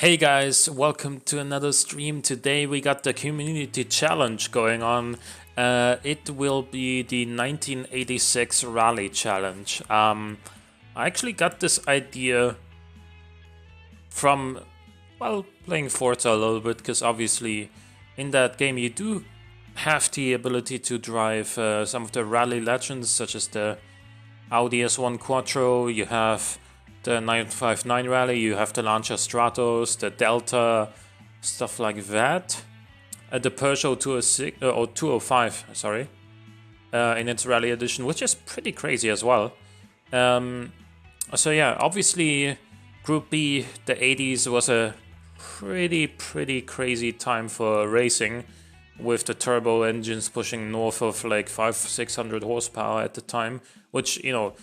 Hey guys, welcome to another stream. Today we got the community challenge going on. It will be the 1986 Rally challenge. I actually got this idea from, well, playing Forza a little bit, because obviously in that game you do have the ability to drive some of the rally legends, such as the Audi S1 Quattro. You have the 959 Rally, you have the Lancia Stratos, the Delta, stuff like that. The Peugeot 206, or 205, sorry, in its Rally edition, which is pretty crazy as well. So yeah, obviously Group B, the 80s, was a pretty crazy time for racing, with the turbo engines pushing north of like 500-600 horsepower at the time, which, you know,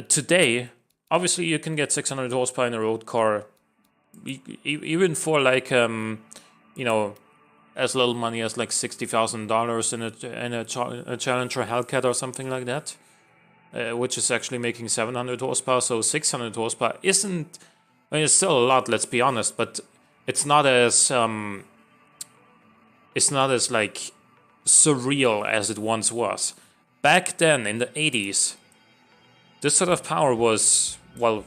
today, obviously you can get 600 horsepower in a road car, even for like, you know, as little money as like $60,000 in a Challenger Hellcat or something like that, which is actually making 700 horsepower. So 600 horsepower isn't, I mean, it's still a lot, let's be honest, but it's not as like surreal as it once was. Back then in the 80s, this sort of power was, well,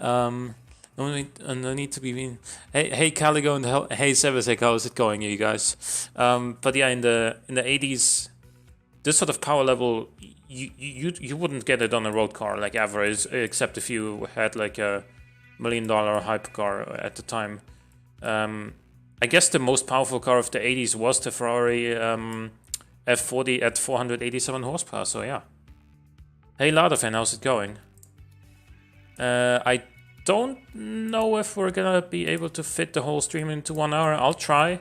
no need to be mean. Hey Caligo and hey Sebesseg, how's it going, you guys? But yeah, in the 80s, this sort of power level, you wouldn't get it on a road car like ever, except if you had like a $1 million hypercar at the time. I guess the most powerful car of the 80s was the Ferrari F40 at 487 horsepower, so yeah. Hey Ladafan, how's it going? I don't know if we're gonna be able to fit the whole stream into 1 hour. I'll try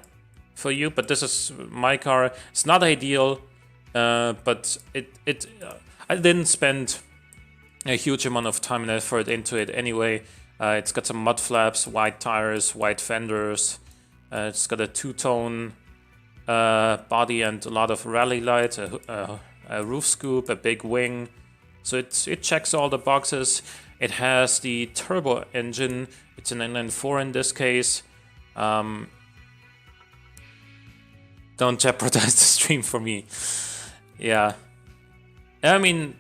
for you, but this is my car. It's not ideal, but I didn't spend a huge amount of time and effort into it anyway. It's got some mud flaps, white tires, white fenders. It's got a two-tone body and a lot of rally lights, a roof scoop, a big wing. So it checks all the boxes. It has the turbo engine. It's an NN4 in this case. Don't jeopardize the stream for me. Yeah, I mean,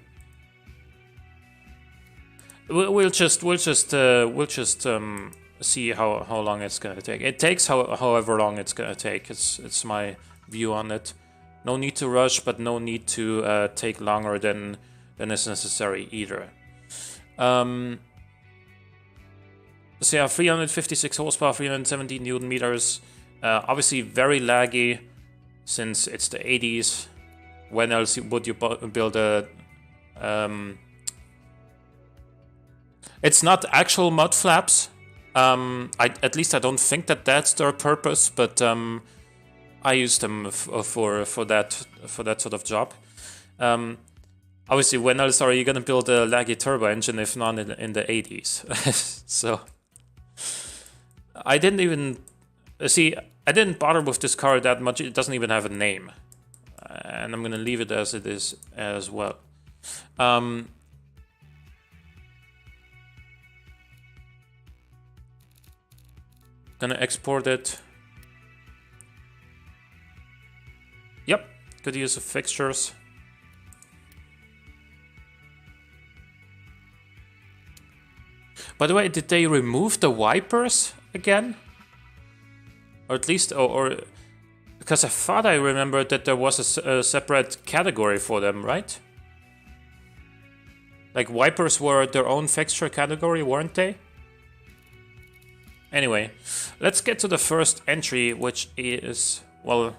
we'll just see how long it's gonna take. It takes however long it's gonna take. It's my view on it. No need to rush, but no need to take longer than is necessary either. So yeah, 356 horsepower, 370 Newton meters. Obviously very laggy, since it's the 80s. When else would you build a? It's not actual mud flaps. At least I don't think that's their purpose, but I use them for that sort of job. Obviously, when else are you gonna build a laggy turbo engine if not in the 80s? So I didn't even see. I didn't bother with this car that much. It doesn't even have a name, and I'm gonna leave it as it is as well. Gonna export it. Yep, good use of fixtures. By the way, did they remove the wipers again? Or at least, or because I thought I remembered that there was a separate category for them, right? Like wipers were their own fixture category, weren't they? Anyway, let's get to the first entry, which is, well,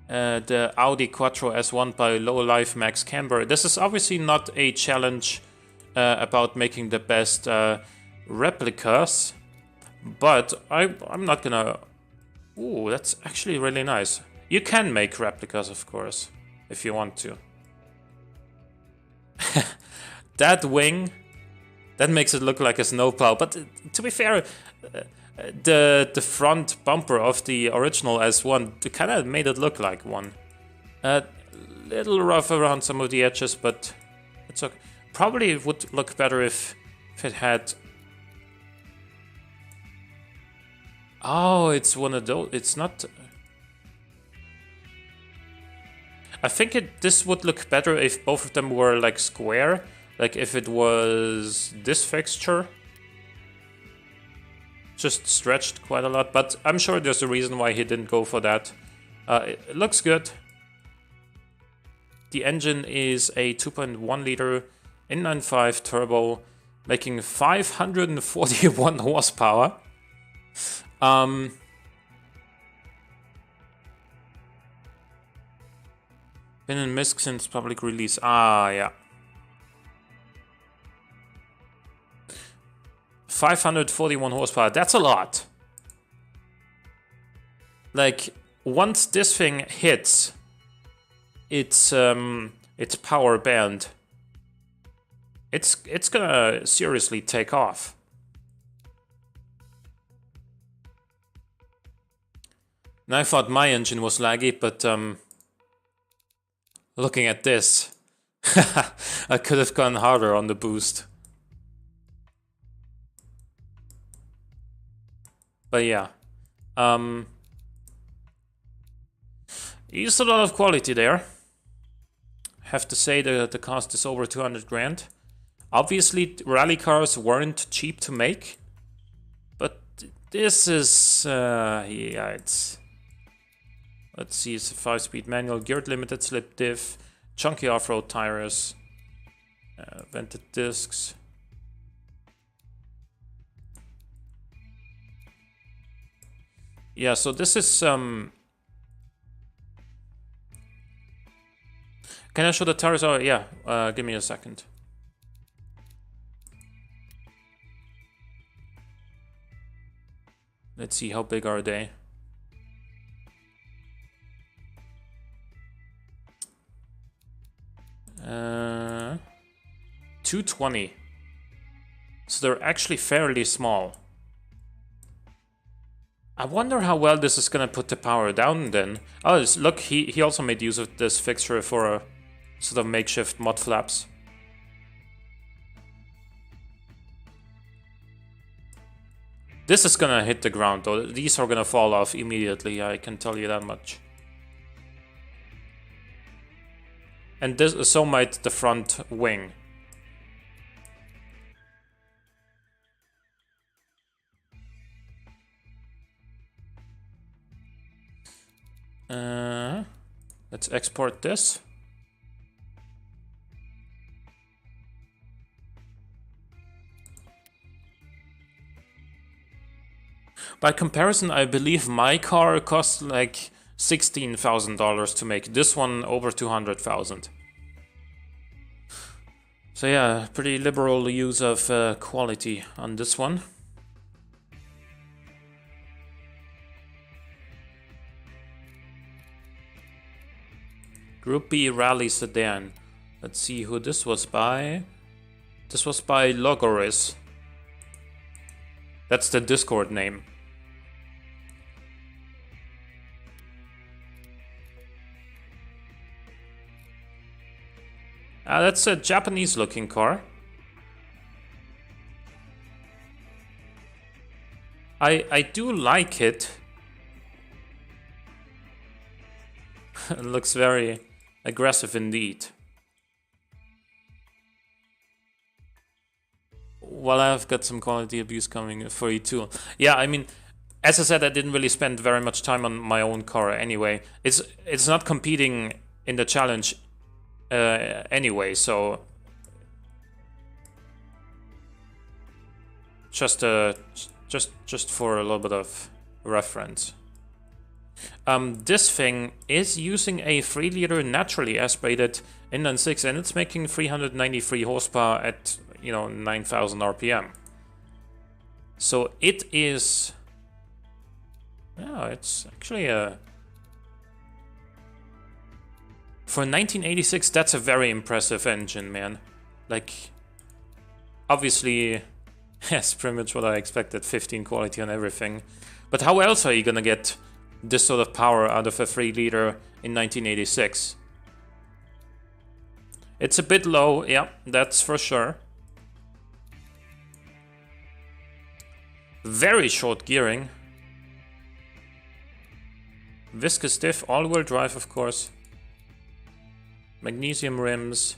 the Audi Quattro S1 by Low Life Max Camber. This is obviously not a challenge about making the best replicas, but I'm not gonna. Ooh, that's actually really nice. You can make replicas, of course, if you want to. That wing, that makes it look like a snowplow. But to be fair, the front bumper of the original S1 kind of made it look like one. A little rough around some of the edges, but It's okay. Probably it would look better if it had... Oh, it's one of those. It's not... I think this would look better if both of them were like square. Like if it was this fixture. Just stretched quite a lot, but I'm sure there's a reason why he didn't go for that. It looks good. The engine is a 2.1 liter inline-5 turbo, making 541 horsepower. Been in MISC since public release. Ah, yeah. 541 horsepower. That's a lot. Like, once this thing hits its power band, it's gonna seriously take off. And I thought my engine was laggy, but looking at this, I could have gone harder on the boost. But yeah, used a lot of quality there. Have to say that the cost is over 200 grand. Obviously, rally cars weren't cheap to make, but this is yeah, it's. Let's see, it's a 5-speed manual, geared limited slip diff, chunky off-road tires, vented discs. Yeah, so this is Can I show the tires? Oh yeah, give me a second. Let's see, how big are they? Uh, 220. So they're actually fairly small. I wonder how well this is gonna put the power down then. Oh, look, he also made use of this fixture for a sort of makeshift mud flaps. This is gonna hit the ground though. These are gonna fall off immediately, I can tell you that much. And this, so might the front wing. Let's export this. By comparison, I believe my car costs like $16,000 to make. This one over 200,000. So yeah, pretty liberal use of quality on this one. Group B Rallye sedan. Let's see who this was by. This was by Logoris. That's the Discord name. That's a Japanese looking car. I do like it. It looks very aggressive indeed. Well, I've got some quality abuse coming for you too. Yeah, I mean, as I said, I didn't really spend very much time on my own car anyway. It's not competing in the challenge anyway, so just for a little bit of reference. This thing is using a 3-liter naturally aspirated inline 6, and it's making 393 horsepower at 9,000 RPM. So it is. Yeah, it's actually a. For 1986, that's a very impressive engine, man. Like, obviously, yes, pretty much what I expected, 15 quality on everything. But how else are you gonna get this sort of power out of a 3-liter in 1986? It's a bit low, yeah, that's for sure. Very short gearing. Viscous diff, all-wheel drive, of course. Magnesium rims.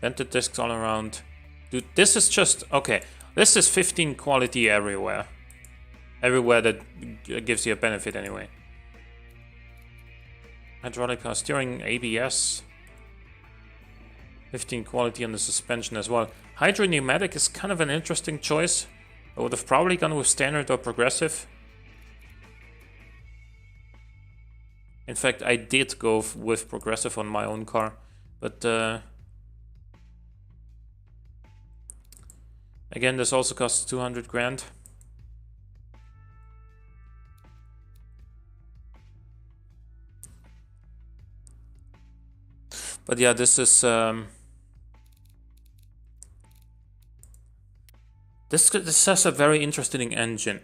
Vented discs all around. Dude, this is just... Okay, this is 15 quality everywhere. Everywhere that gives you a benefit anyway. Hydraulic power steering, ABS. 15 quality on the suspension as well. Hydro pneumatic is kind of an interesting choice. I would have probably gone with standard or progressive. In fact, I did go with progressive on my own car, but again, this also costs 200 grand. But yeah, this is this has a very interesting engine.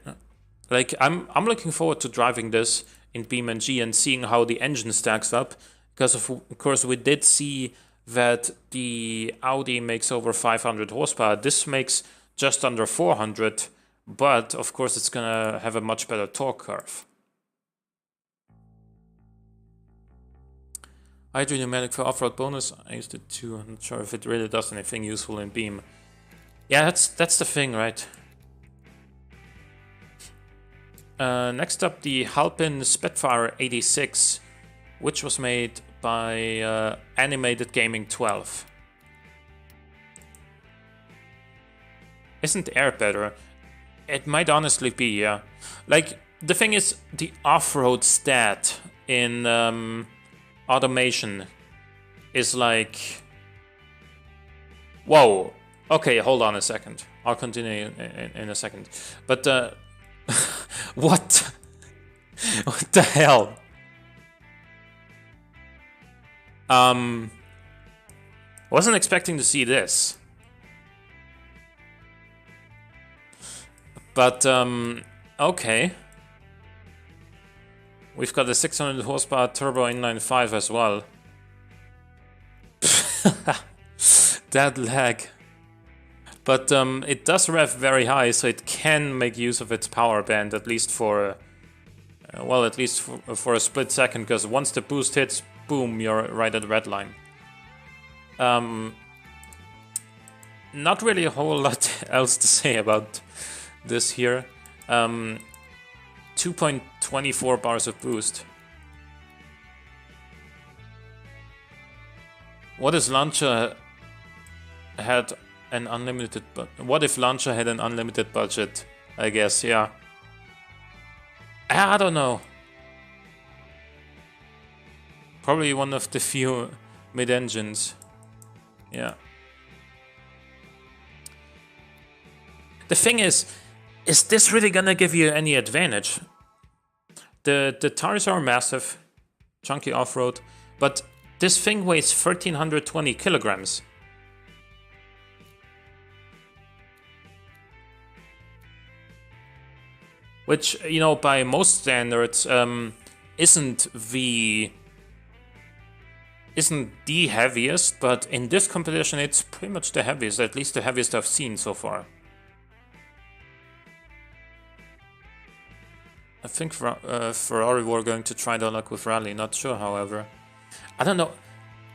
Like I'm looking forward to driving this in BeamNG and seeing how the engine stacks up, because of course we did see that the Audi makes over 500 horsepower. This makes just under 400, but of course it's gonna have a much better torque curve. Hydro pneumatic for off-road bonus. I used it too. I'm not sure if it really does anything useful in Beam. Yeah, that's the thing, right? Next up, the Halpin Spitfire 86, which was made by Animated Gaming 12. Isn't air better? It might honestly be, yeah. Like, the thing is, the off-road stat in automation is like... Whoa. Okay, hold on a second. I'll continue in a second. But, what? What the hell? Wasn't expecting to see this. But, okay. We've got a 600 horsepower turbo inline 5 as well. That lag. But it does rev very high, so it can make use of its power band, at least for, well, at least for a split second, because once the boost hits, boom, you're right at the red line. Not really a whole lot else to say about this here. 2.24 bars of boost. What if Lancia had an unlimited what if Lancia had an unlimited budget? I guess, yeah. I don't know. Probably one of the few mid-engines. Yeah. The thing is this really gonna give you any advantage? The tires are massive, chunky off-road, but this thing weighs 1,320 kilograms. Which, you know, by most standards, isn't the heaviest, but in this competition it's pretty much the heaviest, at least the heaviest I've seen so far. I think Ferrari were going to try their luck with Rally, not sure, however. I don't know,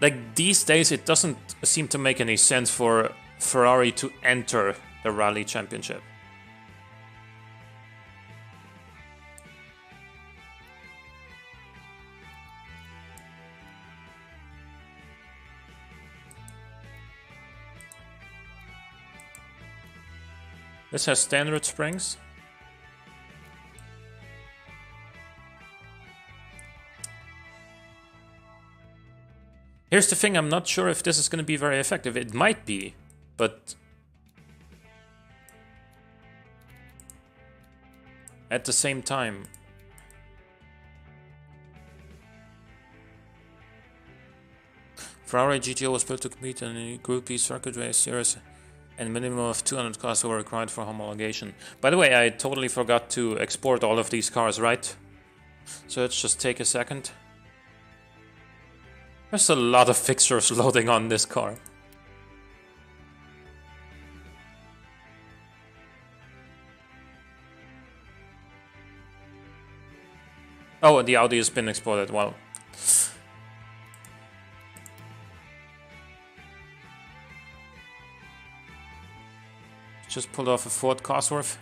like these days it doesn't seem to make any sense for Ferrari to enter the Rally Championship. This has standard springs. Here's the thing, I'm not sure if this is going to be very effective. It might be, but at the same time, Ferrari GTO was built to compete in a Group B circuit race series, and a minimum of 200 cars were required for homologation. By the way, I totally forgot to export all of these cars, right? So let's just take a second. There's a lot of fixtures loading on this car. Oh, the Audi has been exported. Well, just pulled off a Ford Cosworth.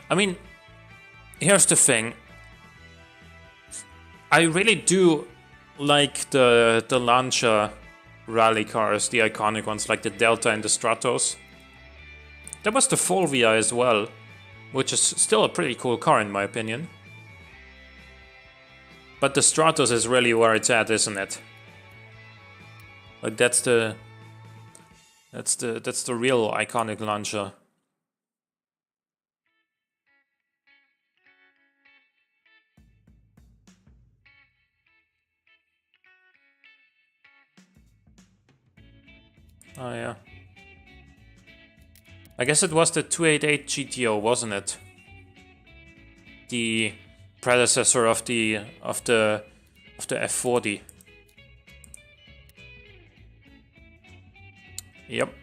I mean, here's the thing. I really do like the Lancia rally cars, the iconic ones like the Delta and the Stratos. There was the Fulvia as well, which is still a pretty cool car in my opinion. But the Stratos is really where it's at, isn't it? Like that's the real iconic Lancia. Oh yeah. I guess it was the 288 GTO, wasn't it? The predecessor of the F40. Yep.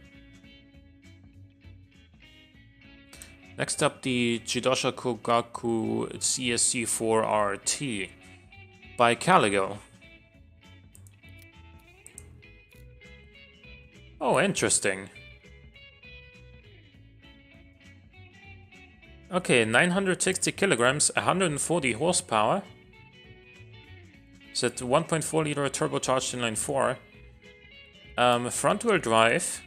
Next up, the Jidosha Kogaku CSC4 RT by Caligo. Oh, interesting. Okay, 960 kilograms, 140 horsepower. It's at 1.4 liter turbocharged inline 4. Front wheel drive.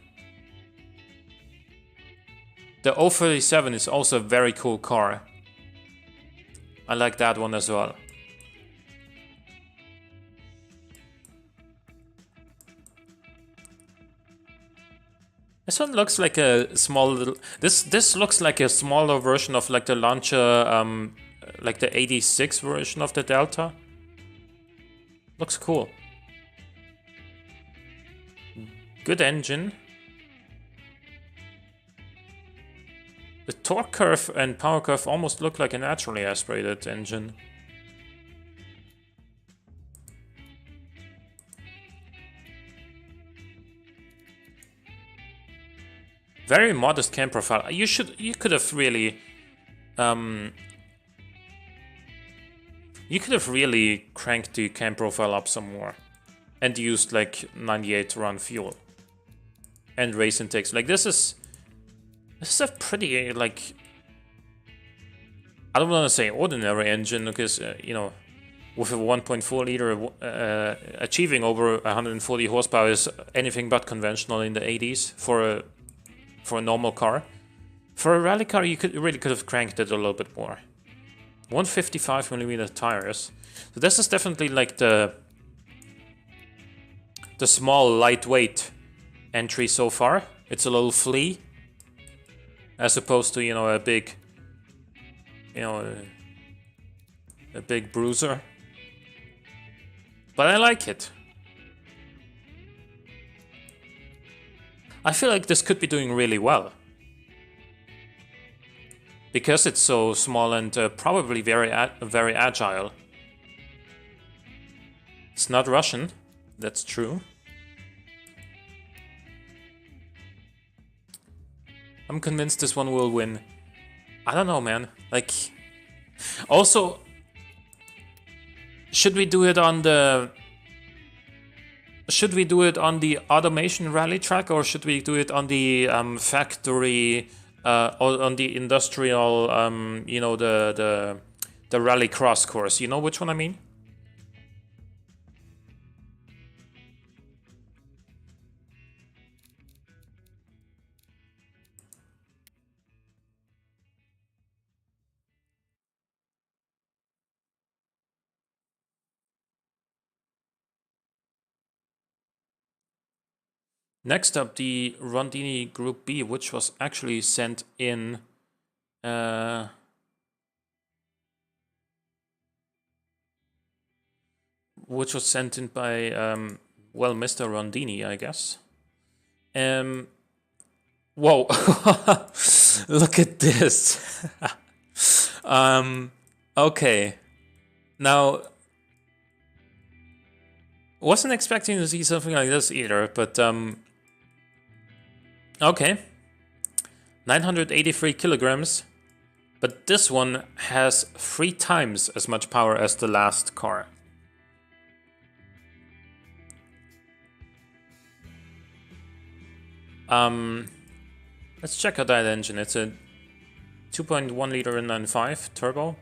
The 037 is also a very cool car. I like that one as well. This one looks like a small little... This looks like a smaller version of like the Lancia, like the 86 version of the Delta. Looks cool. Good engine. The torque curve and power curve almost look like a naturally aspirated engine. Very modest cam profile. You could have really cranked the cam profile up some more and used like 98 to run fuel and race intakes. Like this is a pretty like, I don't want to say ordinary engine because you know, with a 1.4 liter achieving over 140 horsepower is anything but conventional in the 80s for a normal car. For a rally car, you really could have cranked it a little bit more. 155mm tires. So this is definitely like the small, lightweight entry so far. It's a little flea, as opposed to, you know, a big, you know, a big bruiser. But I like it. I feel like this could be doing really well. Because it's so small and probably very agile. It's not Russian, that's true. I'm convinced this one will win. I don't know, man. Like, also, should we do it on the automation rally track, or should we do it on the factory or on the industrial, you know, the rally cross course? You know which one I mean? Next up, the Rondini Group B, which was actually sent in by well, Mr. Rondini, I guess. Whoa. Look at this. Okay. Now, wasn't expecting to see something like this either, but okay. 983 kilograms, but this one has 3 times as much power as the last car. Let's check out that engine. It's a 2.1 liter inline-5 turbo.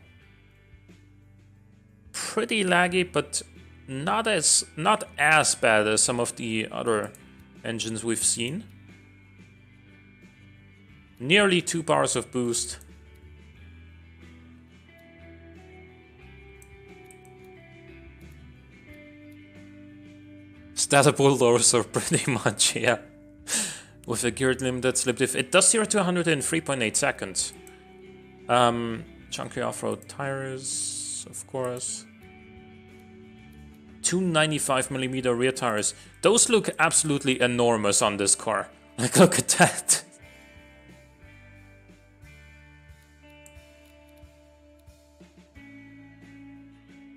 Pretty laggy, but not as bad as some of the other engines we've seen. Nearly 2 bars of boost. Stat a bulldozer pretty much, yeah. With a geared limited slip diff. It does 0 to 100 in 3.8 seconds. Chunky off-road tires, of course. 295mm rear tires. Those look absolutely enormous on this car. Like, look at that.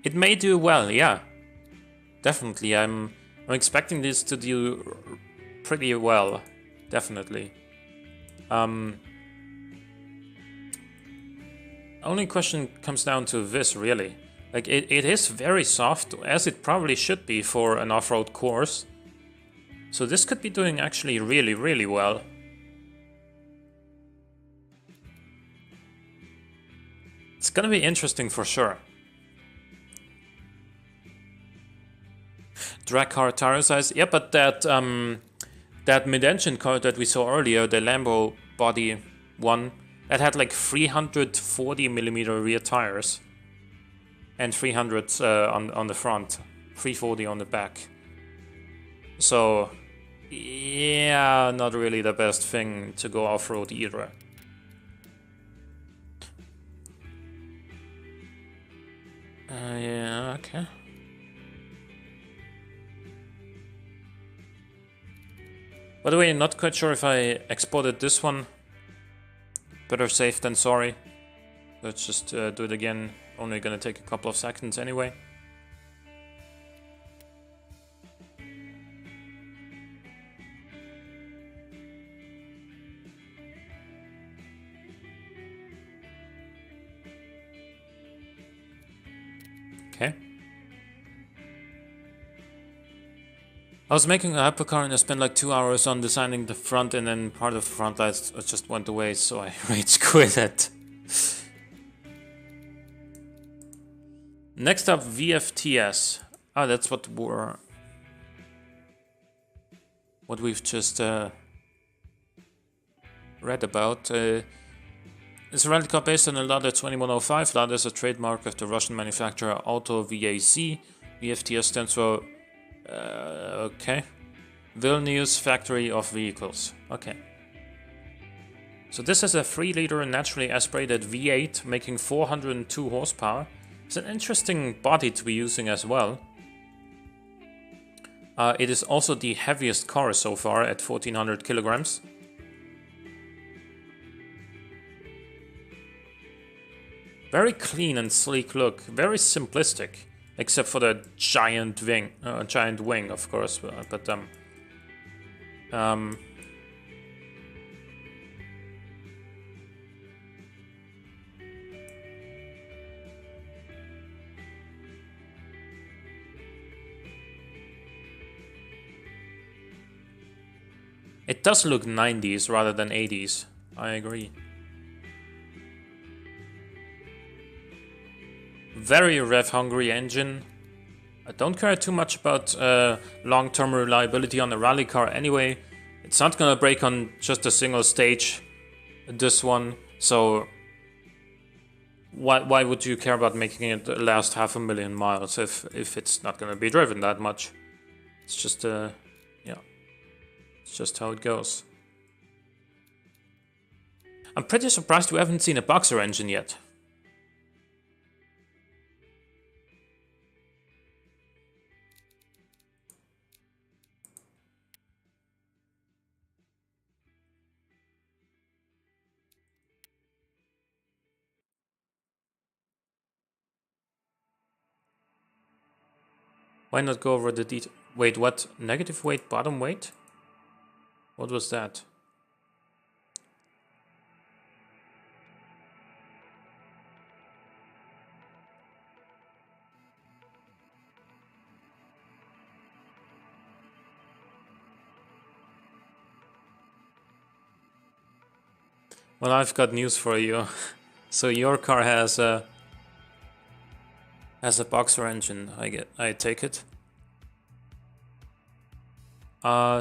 It may do well, yeah. Definitely, I'm expecting this to do pretty well. Definitely. Only question comes down to this, really. Like, it is very soft, as it probably should be for an off-road course. So this could be doing actually really, really well. It's gonna be interesting for sure. Drag car tire size, yeah, but that mid-engine car that we saw earlier, the Lambo body one, that had like 340mm rear tires. And 300 on the front, 340 on the back. So, yeah, not really the best thing to go off-road either. Yeah, okay. By the way, I'm not quite sure if I exported this one. Better safe than sorry. Let's just do it again. Only gonna take a couple of seconds anyway. Okay. I was making a hypercar and I spent like 2 hours on designing the front, and then part of the front lights just went away, so I rage quit it. Next up, VFTS. Ah, that's what we've just read about. It's a rally car based on a Lada 2105. Lada is a trademark of the Russian manufacturer Auto VAC. VFTS stands for okay, Vilnius Factory of Vehicles. Okay. So this is a 3-liter naturally aspirated V8 making 402 horsepower. It's an interesting body to be using as well. It is also the heaviest car so far at 1400 kilograms. Very clean and sleek look, very simplistic, except for the giant wing, of course. It does look 90s rather than 80s. I agree. Very rev-hungry engine. I don't care too much about long-term reliability on a rally car anyway. It's not gonna break on just a single stage, this one. So why would you care about making it last 500,000 miles if it's not gonna be driven that much? It's just yeah, it's just how it goes. I'm pretty surprised we haven't seen a boxer engine yet. Why not go over the detail? Wait, what? Negative weight, bottom weight? What was that? Well, I've got news for you. So your car has a boxer engine. I take it.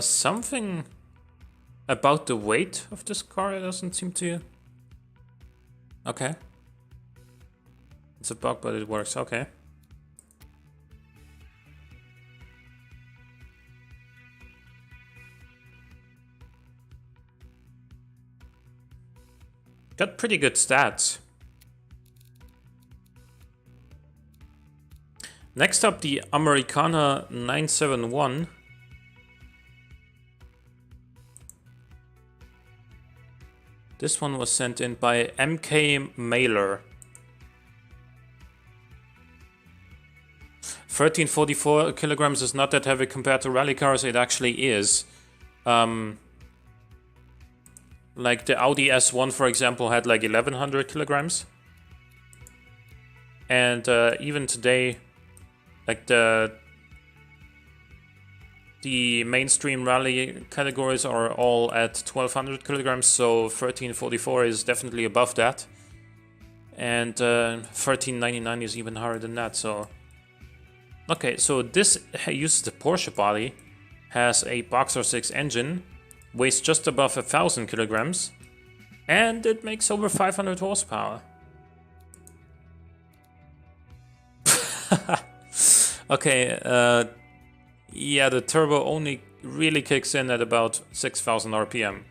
Something about the weight of this car doesn't seem to. Okay. It's a bug, but it works. Okay. Got pretty good stats. Next up, the Americana 971. This one was sent in by MK Mailer. 1344 kilograms is not that heavy compared to rally cars. It actually is. Like the Audi S1, for example, had like 1100 kilograms. And even today, like the mainstream rally categories are all at 1200 kilograms, so 1344 is definitely above that. And 1399 is even higher than that, so... Okay, so this uses the Porsche body, has a Boxer 6 engine, weighs just above 1000 kilograms, and it makes over 500 horsepower. Okay, yeah, the turbo only really kicks in at about 6000 RPM.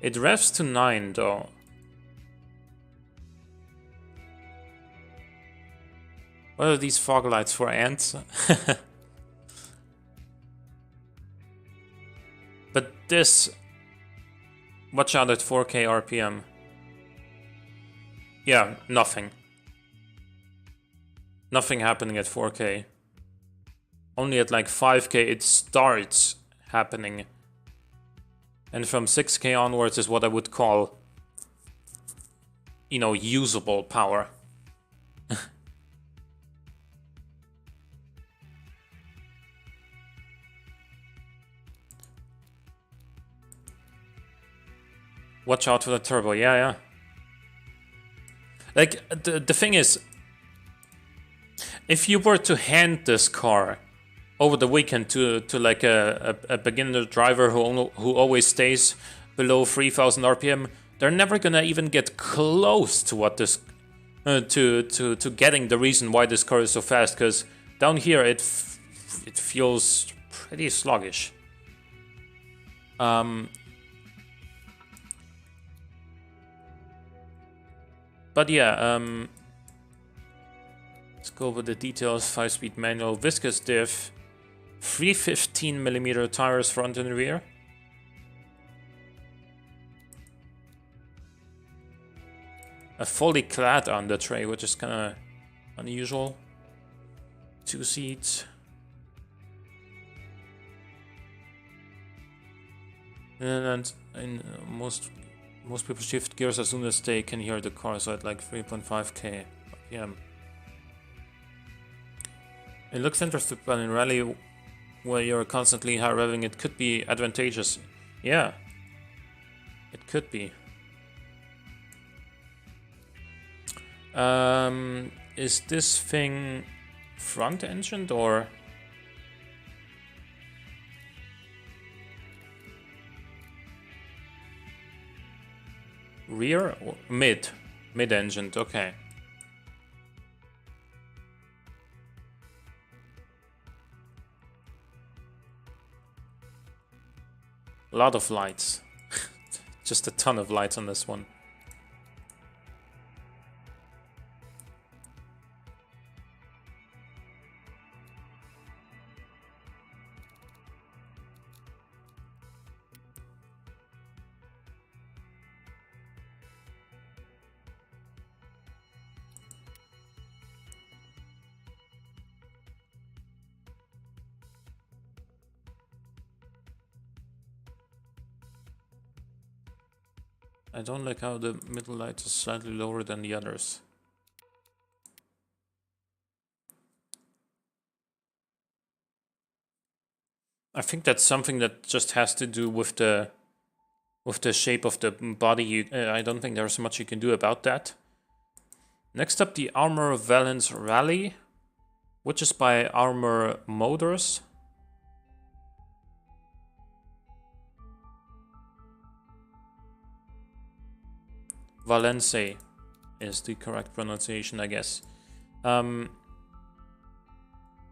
It revs to 9 though. What are these fog lights for, ants? But this... Watch out at 4K RPM. Yeah, nothing. Nothing happening at 4K. Only at like 5K it starts happening. And from 6K onwards is what I would call, you know, usable power. Watch out for the turbo, yeah. Like, the thing is, if you were to hand this car over the weekend to like a beginner driver who always stays below 3000 RPM, they're never gonna even get close to what this to getting the reason why this car is so fast, because down here it feels pretty sluggish. But yeah, let's go over the details. 5-speed manual, viscous diff, 315mm tires front and rear. A fully clad under tray, which is kind of unusual. 2 seats. And most people shift gears as soon as they can hear the car, so at like 3.5k RPM. It looks interesting, but in rally, where you're constantly high revving, it could be advantageous. Yeah, it could be. Is this thing front engined or? Rear or mid-engined, okay. A lot of lights. Just a ton of lights on this one. I don't like how the middle light is slightly lower than the others. I think that's something that just has to do with the shape of the body. I don't think there's much you can do about that. Next up, the Armor Valence Rallye, which is by Armor Motors. Valence is the correct pronunciation, I guess.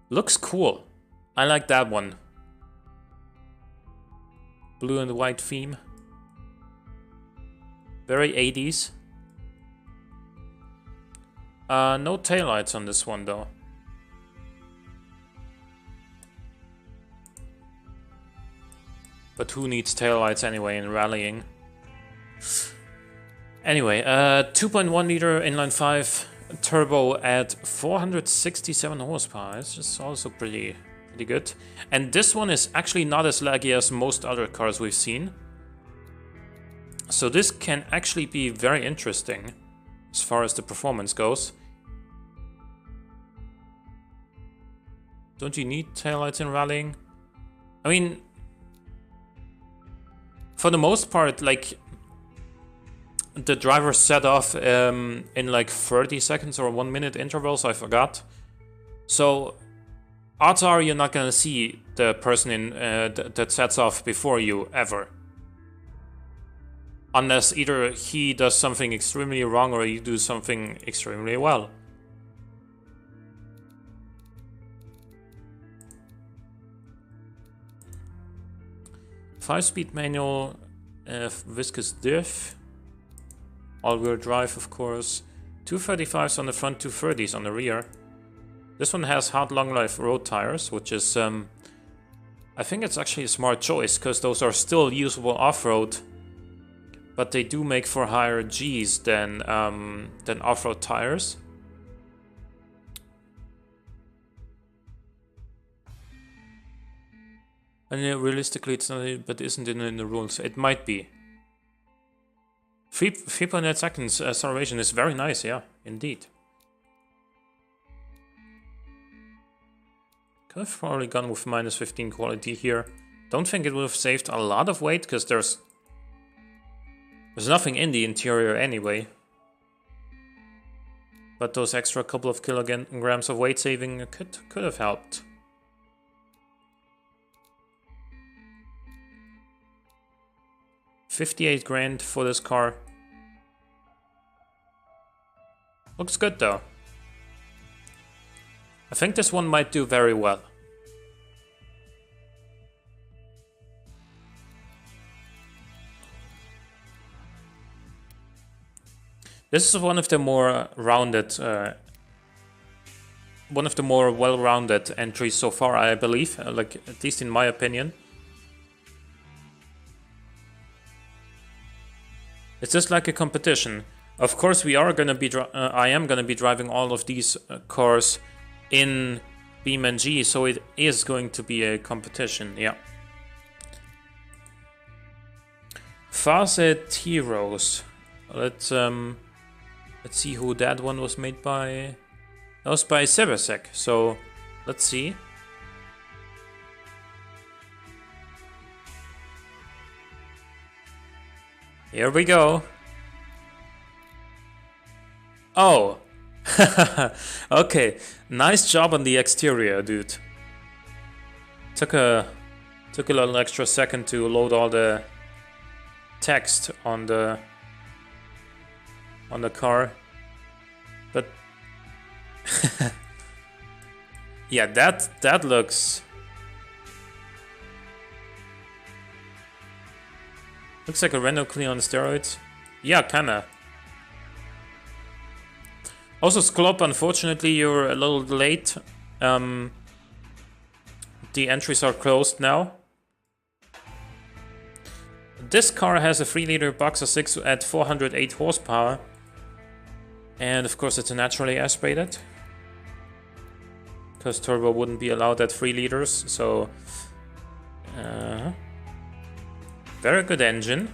Looks cool. I like that one. Blue and white theme. Very 80s. No taillights on this one though. But who needs taillights anyway in rallying? Anyway, 2.1 liter inline 5 turbo at 467 horsepower. It's just also pretty good. And this one is actually not as laggy as most other cars we've seen. So this can actually be very interesting as far as the performance goes. Don't you need taillights in rallying? I mean, for the most part, like, the driver set off in like 30 seconds or 1 minute intervals, I forgot. So odds are you're not gonna see the person in that sets off before you ever. Unless either he does something extremely wrong or you do something extremely well. Five-speed manual, viscous diff. All-wheel drive, of course. 235s on the front, 230s on the rear. This one has hard long life road tires, which is, I think it's actually a smart choice, because those are still usable off-road, but they do make for higher Gs than off-road tires. And realistically, it's not, but isn't in the rules. It might be. 3.8 seconds acceleration is very nice, yeah, indeed. Could have probably gone with minus 15 quality here. Don't think it would have saved a lot of weight, because there's nothing in the interior anyway. But those extra couple of kilograms of weight saving could have helped. $58 grand for this car. Looks good though. I think this one might do very well. This is one of the more rounded, one of the more well-rounded entries so far, I believe, like at least in my opinion. It's just like a competition. Of course, we are gonna be. I am gonna be driving all of these cars in BeamNG, so it is going to be a competition. Yeah. Faceteros. Let's see who that one was made by. That was by Sebesseg. So let's see. Here we go. Oh. Okay. Nice job on the exterior, dude. Took a little extra second to load all the text on the car. But yeah, that looks like a Renault Clio on steroids. Yeah, kinda. Also, Sklop, unfortunately, you're a little late. The entries are closed now. This car has a 3-liter Boxer 6 at 408 horsepower. And of course, it's naturally aspirated, because turbo wouldn't be allowed at 3 liters. So, very good engine.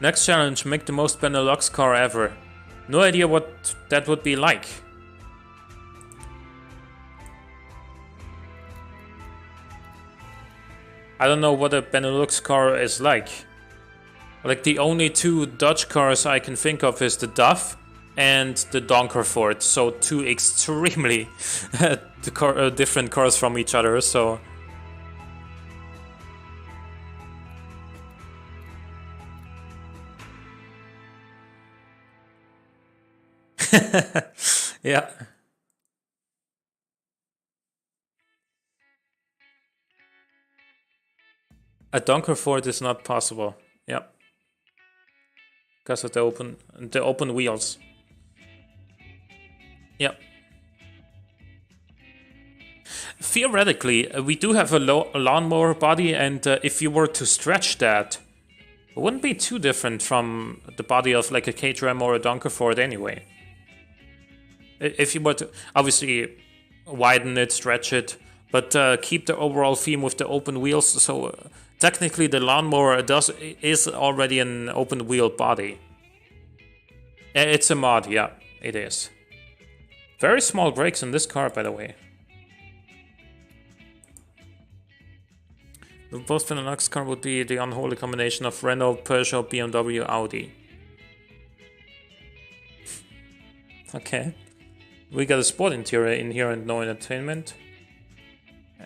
Next challenge, make the most Benelux car ever. No idea what that would be like. I don't know what a Benelux car is like. Like the only two Dutch cars I can think of is the DAF and the Donkerford. So two extremely different cars from each other. So yeah. A Donkerford is not possible. Yeah. Because of the open wheels. Yeah. Theoretically, we do have a lawnmower body, and if you were to stretch that, it wouldn't be too different from the body of like a Caterham or a Donkerford anyway. If you were to obviously widen it, stretch it, but keep the overall theme with the open wheels. So technically, the lawnmower is already an open wheel body. It's a mod, yeah, it is. Very small brakes in this car, by the way. The most Benelux car would be the unholy combination of Renault, Peugeot, BMW, Audi. Okay. We got a sport interior in here and no entertainment.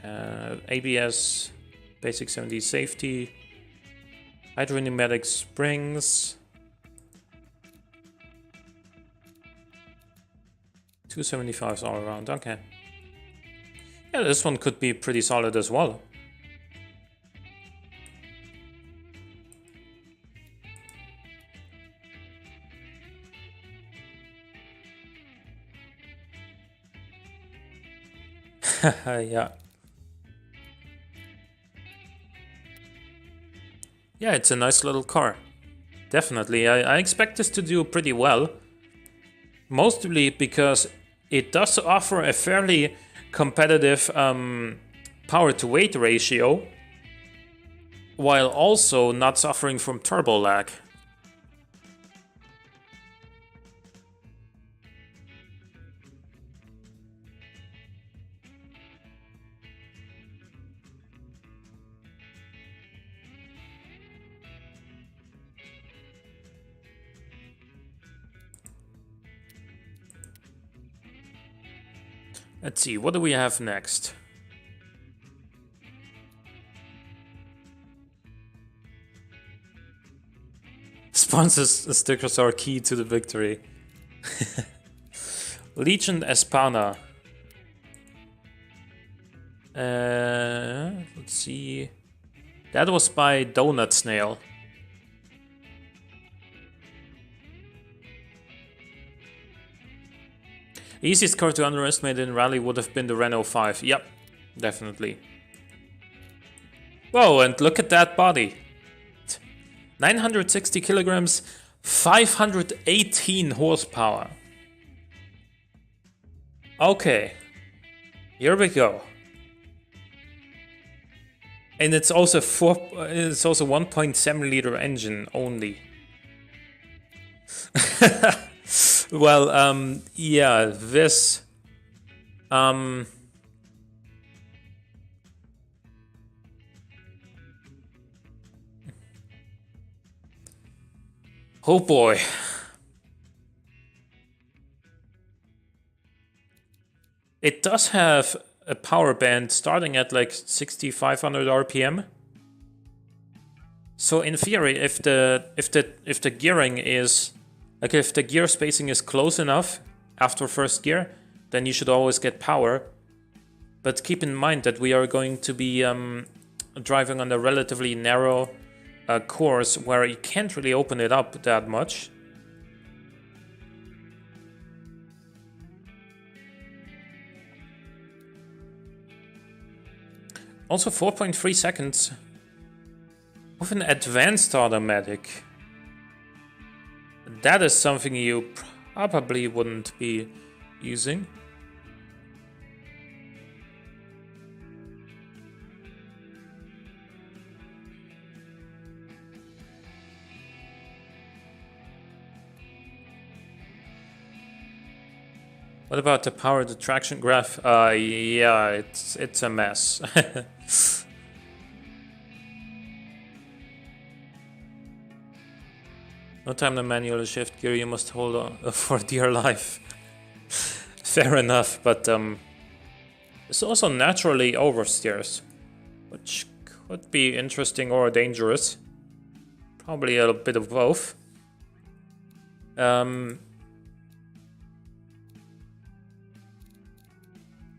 ABS, basic 70 safety, hydropneumatic springs, 275s all around. Okay. Yeah, this one could be pretty solid as well. Yeah. Yeah, it's a nice little car. Definitely. I expect this to do pretty well. Mostly because it does offer a fairly competitive power to weight ratio, while also not suffering from turbo lag. Let's see, what do we have next? Sponsors stickers are key to the victory. Legion Espana. Let's see. That was by Donut Snail. The easiest car to underestimate in Rally would have been the Renault 5. Yep, definitely. Whoa, and look at that body. 960 kilograms, 518 horsepower. Okay, here we go. And it's also 1.7 liter engine only. Well, yeah, this oh boy. It does have a power band starting at like 6,500 RPM. So in theory, if the gearing is like if the gear spacing is close enough after first gear, then you should always get power. But keep in mind that we are going to be driving on a relatively narrow course where you can't really open it up that much. Also 4.3 seconds with an advanced automatic. That is something you probably wouldn't be using. What about the power the traction graph? Yeah, it's a mess. No time to manually shift gear, you must hold on for dear life. Fair enough, but it's also naturally oversteers, which could be interesting or dangerous. Probably a bit of both.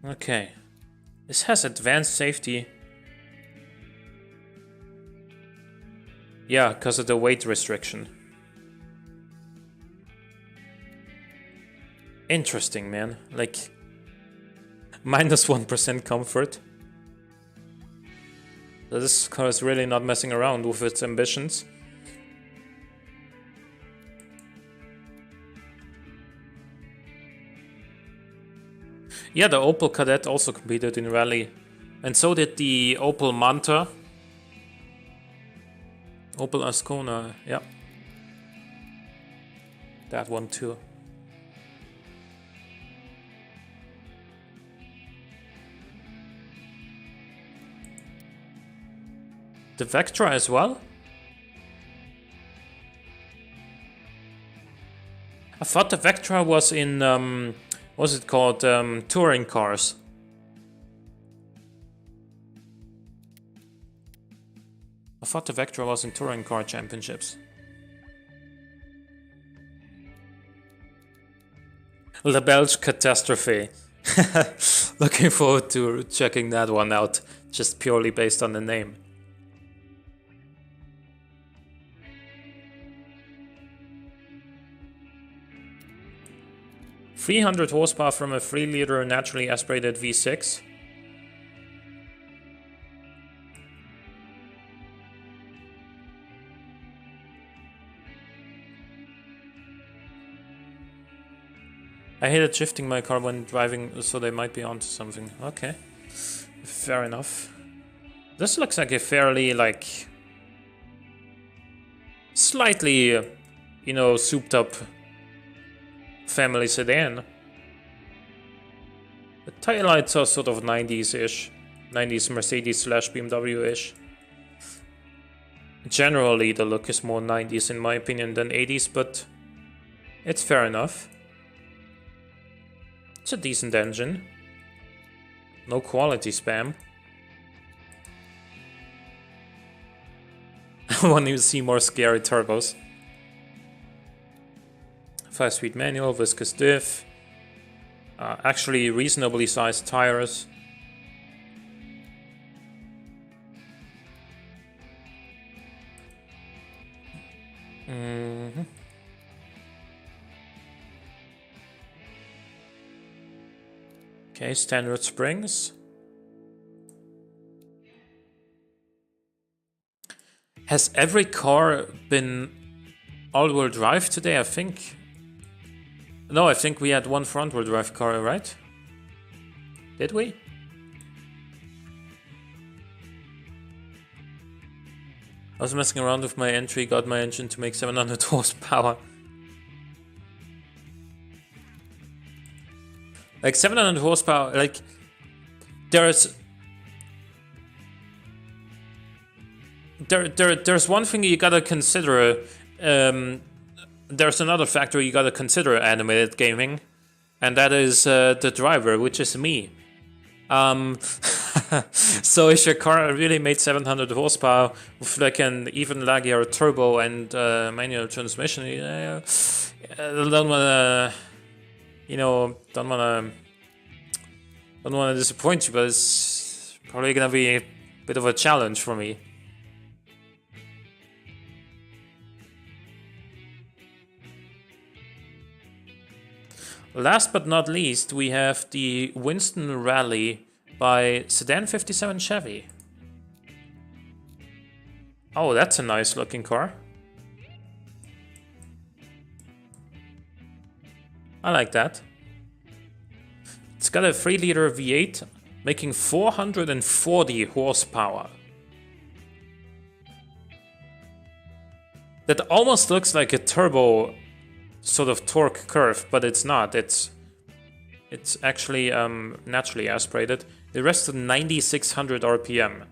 Okay. This has advanced safety. Yeah, because of the weight restriction. Interesting, man. Like, minus 1% comfort. So this car is really not messing around with its ambitions. Yeah, the Opel Kadett also competed in Rally. And so did the Opel Manta. Opel Ascona, yeah. That one too. The Vectra as well? I thought the Vectra was in, what's it called, touring cars. I thought the Vectra was in touring car championships. La Belge Catastrophe. Looking forward to checking that one out, just purely based on the name. .300 horsepower from a 3-liter naturally aspirated V6. I hated shifting my car when driving, so they might be onto something. Okay, fair enough. This looks like a fairly, like, slightly, you know, souped up family sedan. The taillights are sort of 90s-ish. 90s Mercedes / BMW-ish. Generally, the look is more 90s in my opinion than 80s, but it's fair enough. It's a decent engine. No quality spam. I want to see more scary turbos. 5-speed manual, viscous diff. Actually reasonably sized tires. Okay, standard springs. Has every car been all-wheel drive today? I think. No, I think we had one front-wheel drive car, right? Did we? I was messing around with my entry, got my engine to make 700 horsepower. Like 700 horsepower, like there's one thing you gotta consider. There's another factor you gotta consider animated gaming, and that is the driver, which is me. So if your car really made 700 horsepower with like an even laggier turbo and manual transmission, I don't wanna, you know, don't wanna disappoint you, but it's probably gonna be a bit of a challenge for me. Last but not least, we have the Winston Rally by Sedan 57 Chevy. Oh, that's a nice looking car. I like that. It's got a 3-liter V8 making 440 horsepower. That almost looks like a turbo sort of torque curve, but it's not. It's It's actually naturally aspirated. It rests at 9600 RPM.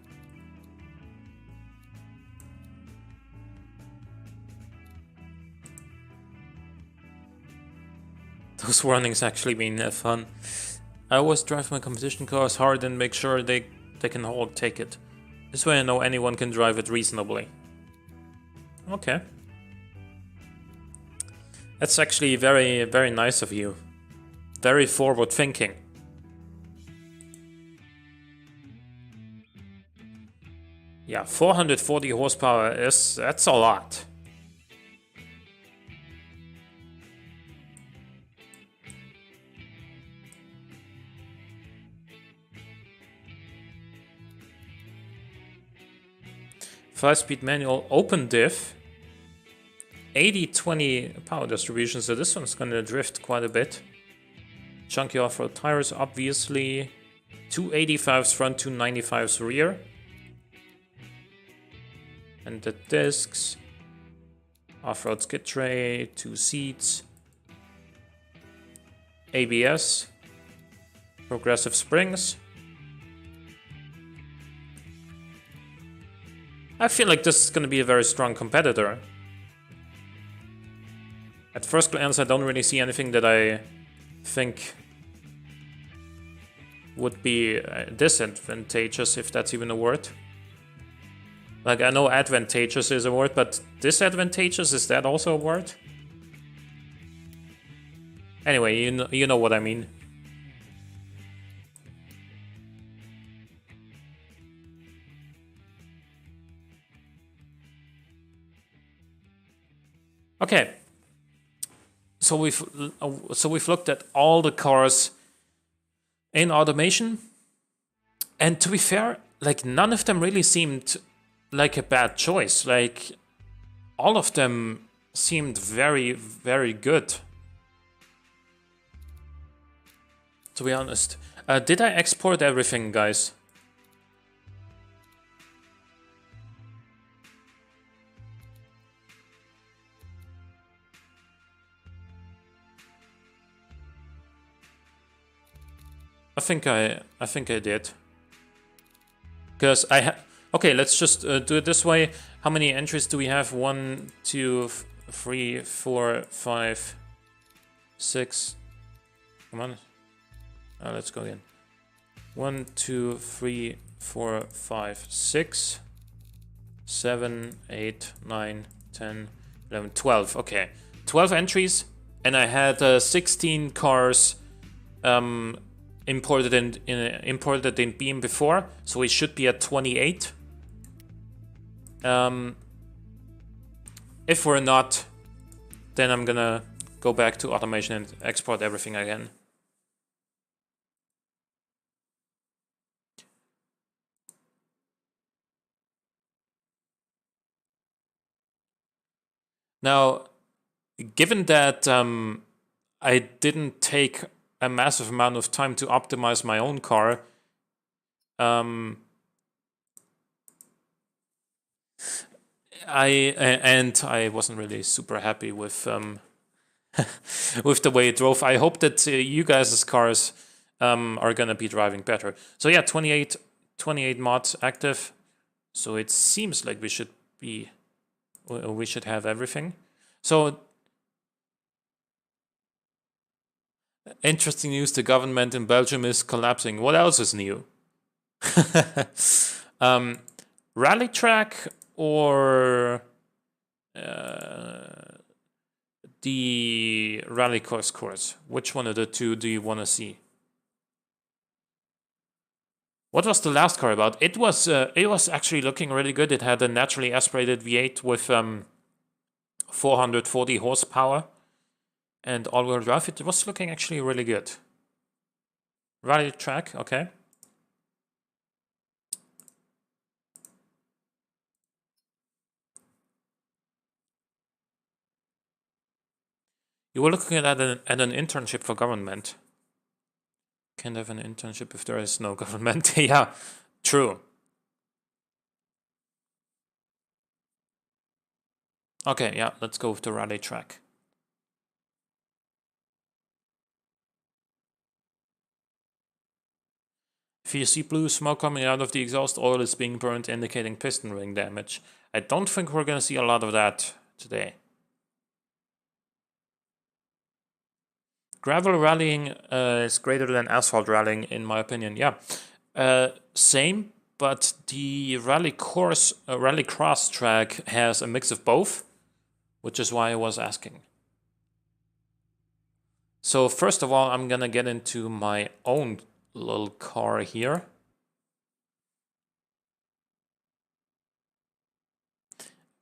Those warnings actually been fun. I always drive my competition cars hard and make sure they can all take it. This way I know anyone can drive it reasonably. Okay. That's actually very, very nice of you. Very forward thinking. Yeah, 440 horsepower that's a lot. Five-speed manual, open diff. 80-20 power distribution, so this one's gonna drift quite a bit. Chunky off-road tires, obviously. 285s front, 295s rear. And the discs. Off-road skid tray, 2 seats. ABS. Progressive springs. I feel like this is gonna be a very strong competitor. At first glance, I don't really see anything that I think would be disadvantageous, if that's even a word. Like, I know advantageous is a word, but disadvantageous, is that also a word? Anyway, you know what I mean. Okay. So we've looked at all the cars in automation, and to be fair, like, none of them really seemed like a bad choice. Like, all of them seemed very, very good, to be honest. Did I export everything, guys? I think I did. Because okay, let's just do it this way. How many entries do we have? 1, 2, 3, 4, 5, 6. Come on. Let's go again. 1, 2, 3, 4, 5, 6, 7, 8, 9, 10, 11, 12. Okay, 12 entries, and I had 16 cars imported in Beam before, so we should be at 28. If we're not, then I'm gonna go back to automation and export everything again. Now, given that I didn't take a massive amount of time to optimize my own car, I wasn't really super happy with with the way it drove. I hope that you guys' cars are gonna be driving better. So yeah, 28 mods active. So it seems like we should have everything. So interesting news: the government in Belgium is collapsing. What else is new? Rally track or the rally course? Which one of the two do you want to see? What was the last car about? It was actually looking really good. It had a naturally aspirated V8 with 440 horsepower and all-wheel drive. It was looking actually really good. Rally track, okay. You were looking at an internship for government. Can't have an internship if there is no government. Yeah, true. Okay, yeah, let's go with the rally track. you see blue smoke coming out of the exhaust, oil is being burned, indicating piston ring damage. I don't think we're going to see a lot of that today. Gravel rallying is greater than asphalt rallying, in my opinion. Yeah, same, but the rally cross track has a mix of both, which is why I was asking. So first of all, I'm gonna get into my own little car here.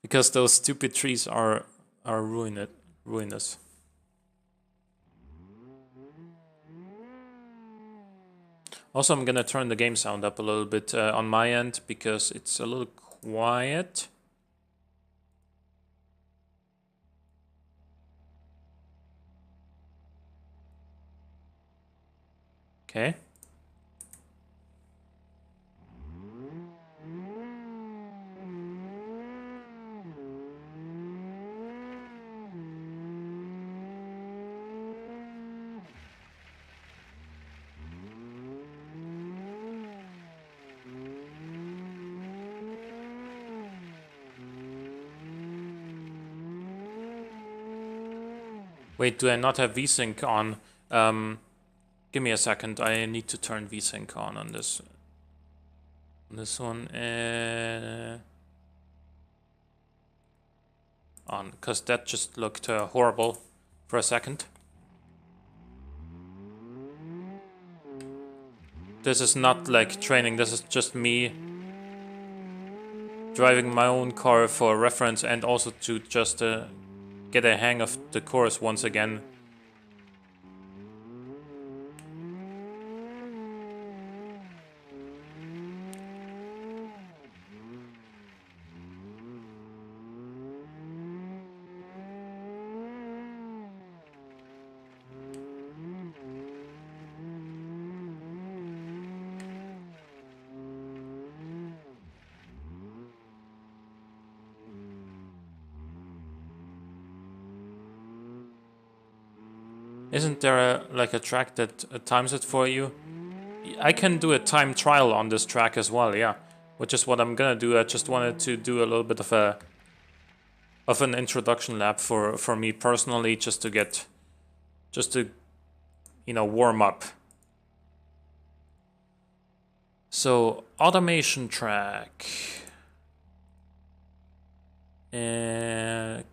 Because those stupid trees are ruinous. Also, I'm gonna turn the game sound up a little bit on my end because it's a little quiet. Okay. Wait, do I not have VSync on? Give me a second. I need to turn VSync on this one. On, because that just looked horrible for a second. This is not like training. This is just me driving my own car for reference and also to just get a hang of the course once again. Isn't there like a track that times it for you? I can do a time trial on this track as well, yeah. Which is what I'm gonna do. I just wanted to do a little bit of an introduction lap for me personally, just to warm up. So automation track. Gravel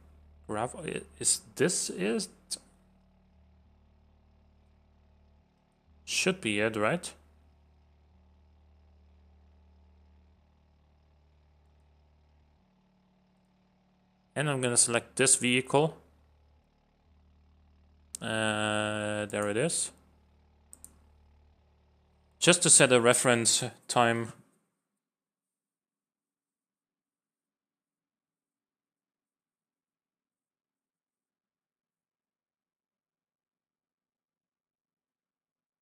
is this is. Should be it, right? And I'm gonna select this vehicle. There it is. Just to set a reference time.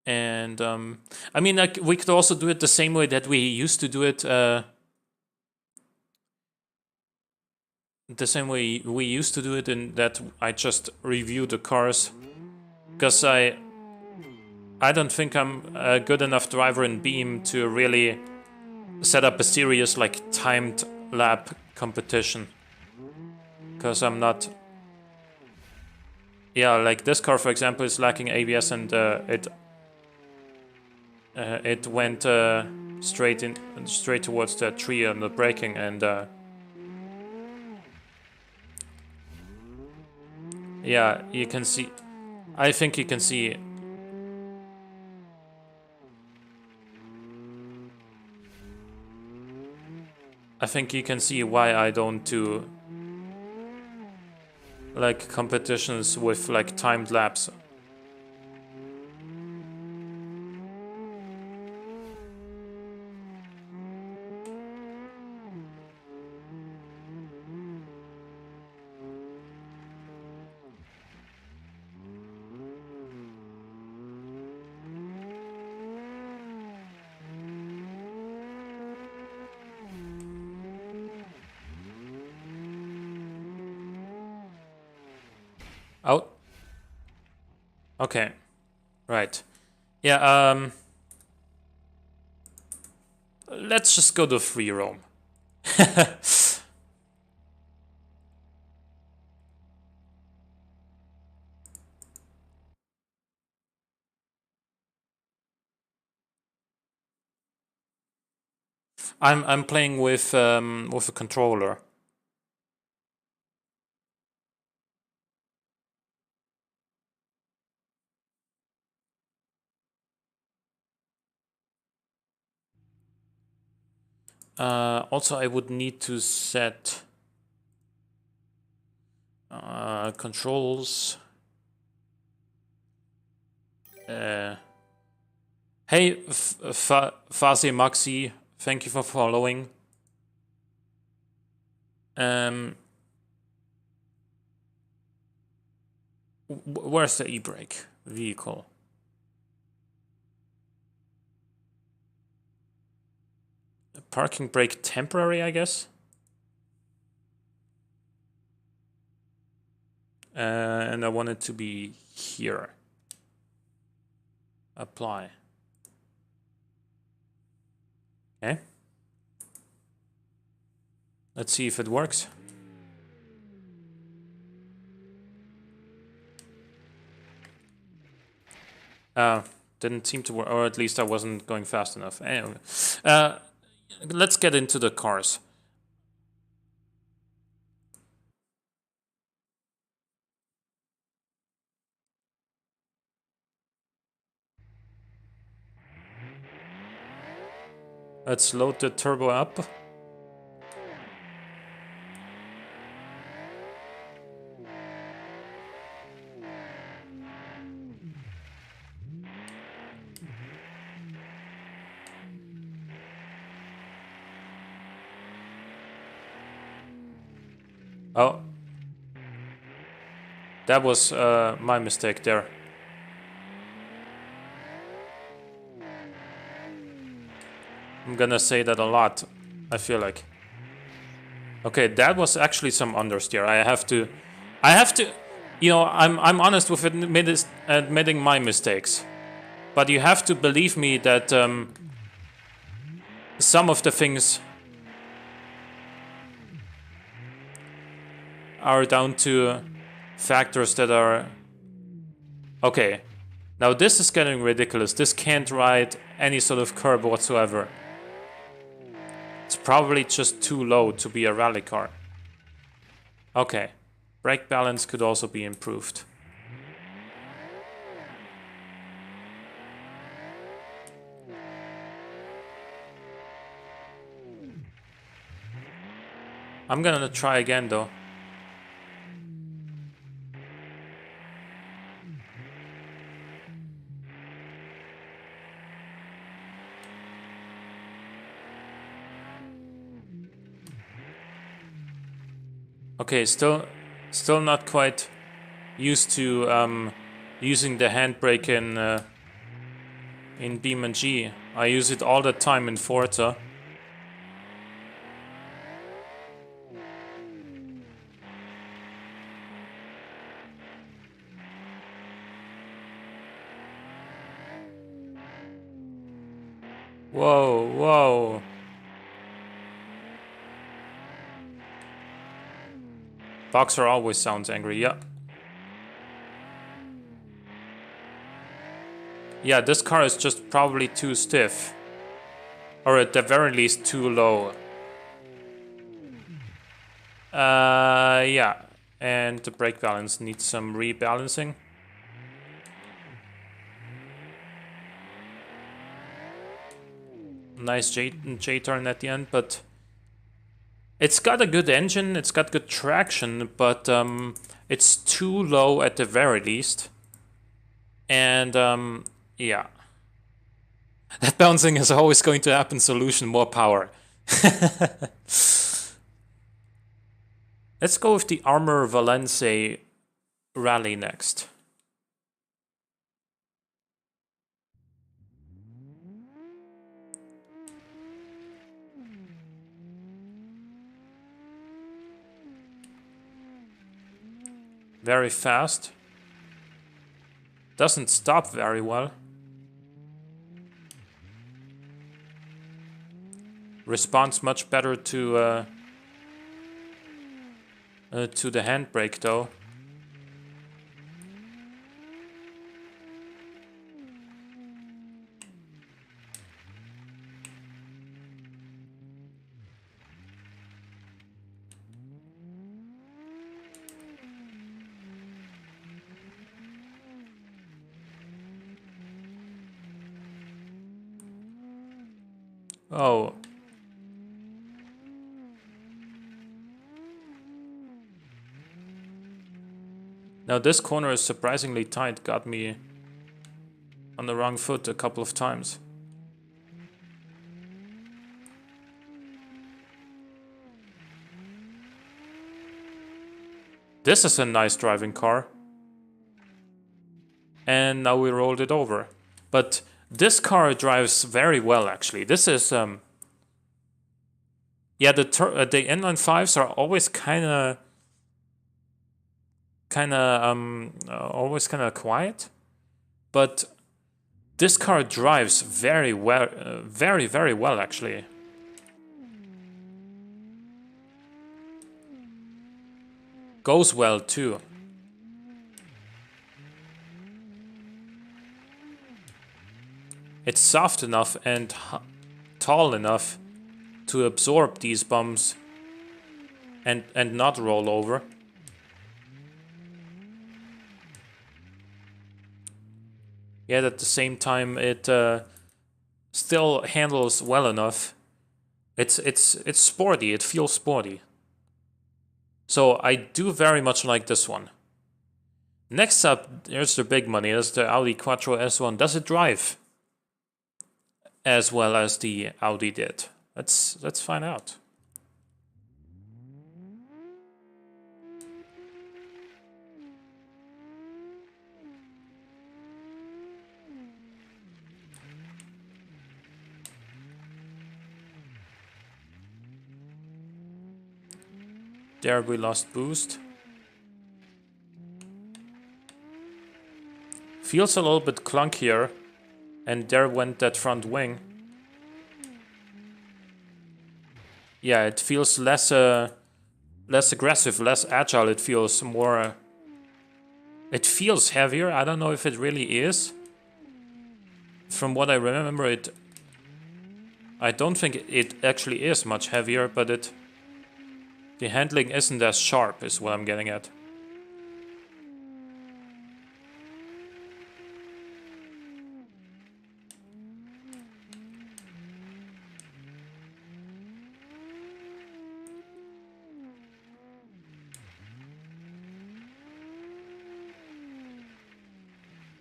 And I mean, like, we could also do it the same way that we used to do it. The same way we used to do it, in that I just review the cars, because I don't think I'm a good enough driver in Beam to really set up a serious like timed lap competition. Because I'm not. Yeah, like this car, for example, is lacking ABS, and it went straight towards the tree on the braking, and yeah, you can see. I think you can see. I think you can see why I don't do like competitions with like timed laps. Out. Okay. Right. Yeah, let's just go to free roam. I'm playing with a controller. Also, I would need to set controls. Hey, Fasi Maxi, thank you for following. Where's the e-brake vehicle? Parking brake temporary, I guess. And I want it to be here. Apply. Okay. Let's see if it works. Didn't seem to work, or at least I wasn't going fast enough. Anyway, let's get into the cars. Let's load the turbo up. Oh. That was my mistake there. I'm gonna say that a lot, I feel like. Okay, that was actually some understeer. I have to, you know, I'm honest with admitting my mistakes. But you have to believe me that some of the things are down to factors that are... Okay, now this is getting ridiculous. This can't ride any sort of curb whatsoever. It's probably just too low to be a rally car. Okay, brake balance could also be improved. I'm gonna try again though. Okay, still not quite used to using the handbrake in BeamNG. I use it all the time in Forza. Whoa, whoa. Boxer always sounds angry, yeah. Yeah, this car is just probably too stiff. Or at the very least too low. Yeah. And the brake balance needs some rebalancing. Nice J-turn at the end, but... It's got a good engine, it's got good traction, but it's too low at the very least. And yeah. That bouncing is always going to happen. Solution, more power. Let's go with the Armor Valence Rally next. Very fast. Doesn't stop very well. responds much better to the handbrake though. Oh. Now this corner is surprisingly tight, got me on the wrong foot a couple of times. This is a nice driving car. And now we rolled it over. But this car drives very well actually. This is yeah, the inline fives are always kind of quiet, but this car drives very well, very well actually. Goes well too. It's soft enough and tall enough to absorb these bumps and not roll over. Yet at the same time, it still handles well enough. It's sporty. It feels sporty. So I do very much like this one. Next up, there's the big money. That's the Audi Quattro S1. Does it drive as well as the Audi did? Let's find out. There we lost boost. Feels a little bit clunkier, and there went that front wing. Yeah, it feels less aggressive, less agile. It feels more. It feels heavier. I don't know if it really is. From what I remember, I don't think it actually is much heavier, but the handling isn't as sharp, is what I'm getting at.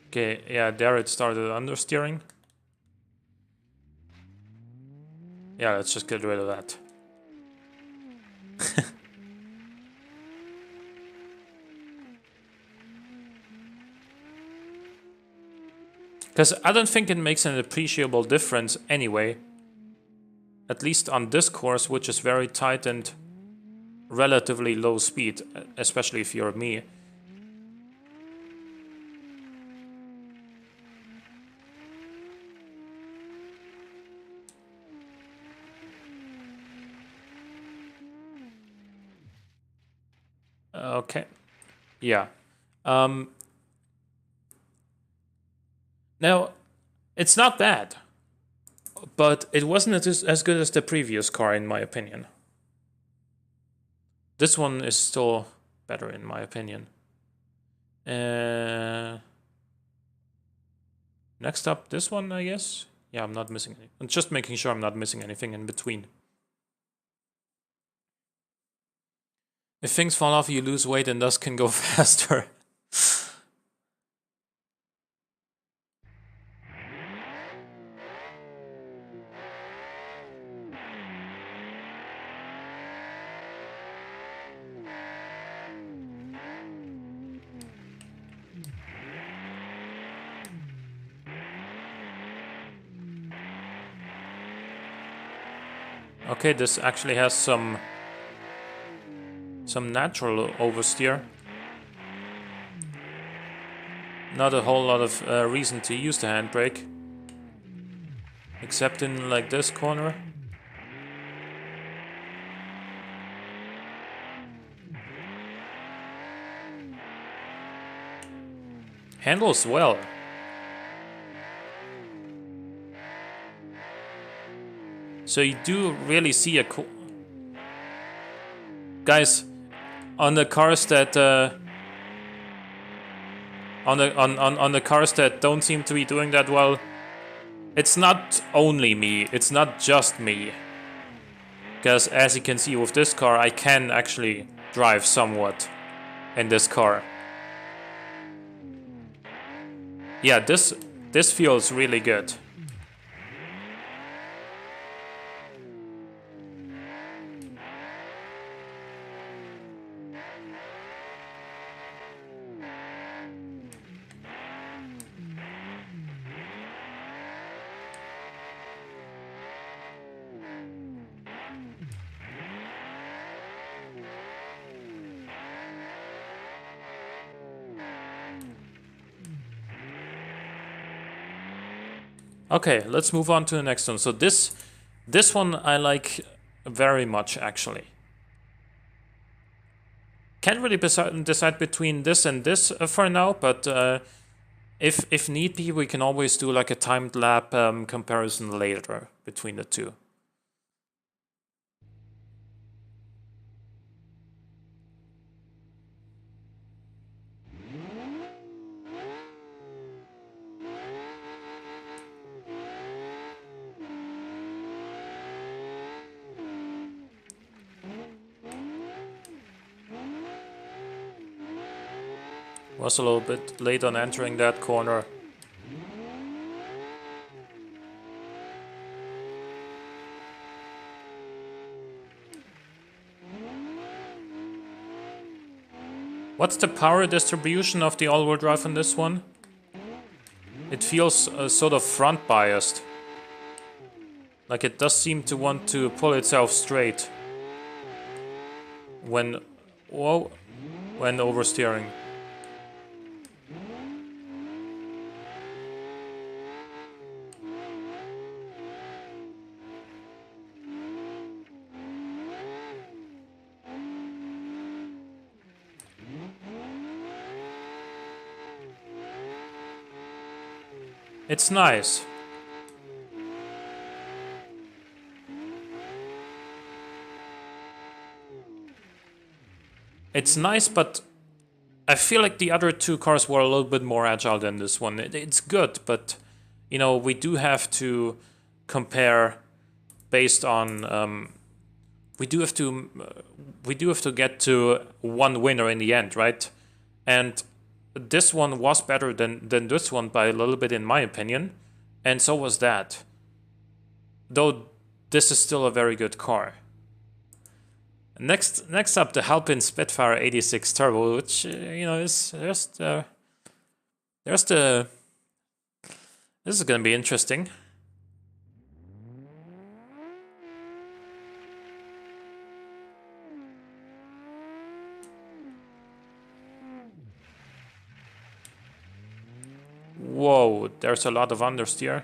Okay, yeah, there it started understeering. Yeah, let's just get rid of that. Because I don't think it makes an appreciable difference anyway. At least on this course, which is very tight and relatively low speed, especially if you're me. Okay. Yeah. Now, it's not bad, but it wasn't as good as the previous car, in my opinion. This one is still better, in my opinion. Next up, this one, I guess. Yeah, I'm not missing anything. I'm just making sure I'm not missing anything in between. If things fall off, you lose weight and thus can go faster. Okay, this actually has some natural oversteer. Not a whole lot of reason to use the handbrake, except in like this corner. Handles well. So you do really see a cool... Guys, on the cars that on the cars that don't seem to be doing that well, it's not only me, it's not just me. Because as you can see with this car, I can actually drive somewhat in this car. Yeah, this feels really good. Okay, let's move on to the next one. So this one I like very much, actually. Can't really decide between this and this for now, but if need be, we can always do like a timed lap comparison later between the two. Was a little bit late on entering that corner. What's the power distribution of the all-wheel drive on this one? It feels sort of front biased. Like it does seem to want to pull itself straight when oversteering. It's nice. It's nice, but I feel like the other two cars were a little bit more agile than this one. It's good, but you know, we do have to compare based on we do have to get to one winner in the end, right? And this one was better than this one by a little bit, in my opinion, and so was that. Though this is still a very good car. Next up, the Halpin Spitfire 86 Turbo, which you know is this is gonna be interesting. Whoa, there's a lot of understeer.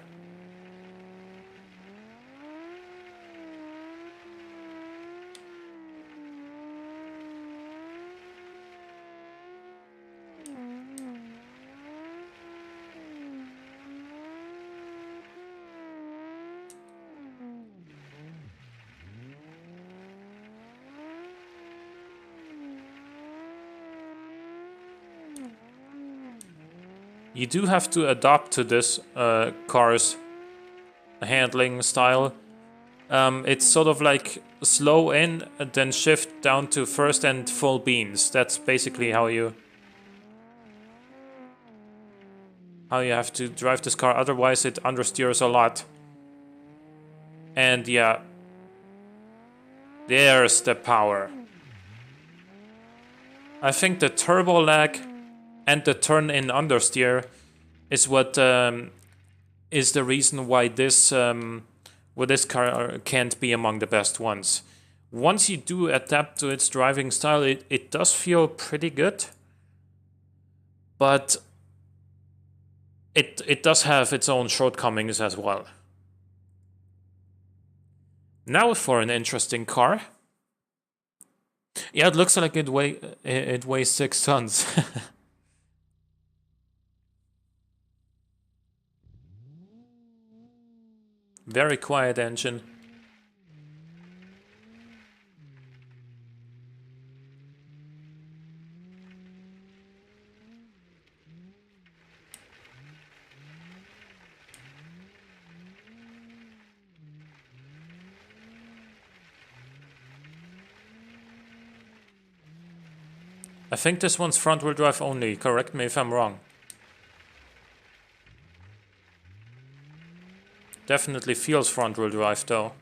You do have to adapt to this car's handling style. It's sort of like slow in, then shift down to first and full beans. That's basically how you have to drive this car. Otherwise, it understeers a lot. And yeah, there's the power. I think the turbo lag and the turn-in understeer is what is the reason why this car can't be among the best ones. Once you do adapt to its driving style, it does feel pretty good, but it does have its own shortcomings as well. Now for an interesting car. Yeah, it looks like it weighs 6 tons. Very quiet engine. I think this one's front-wheel drive only. Correct me if I'm wrong. Definitely feels front-wheel drive though.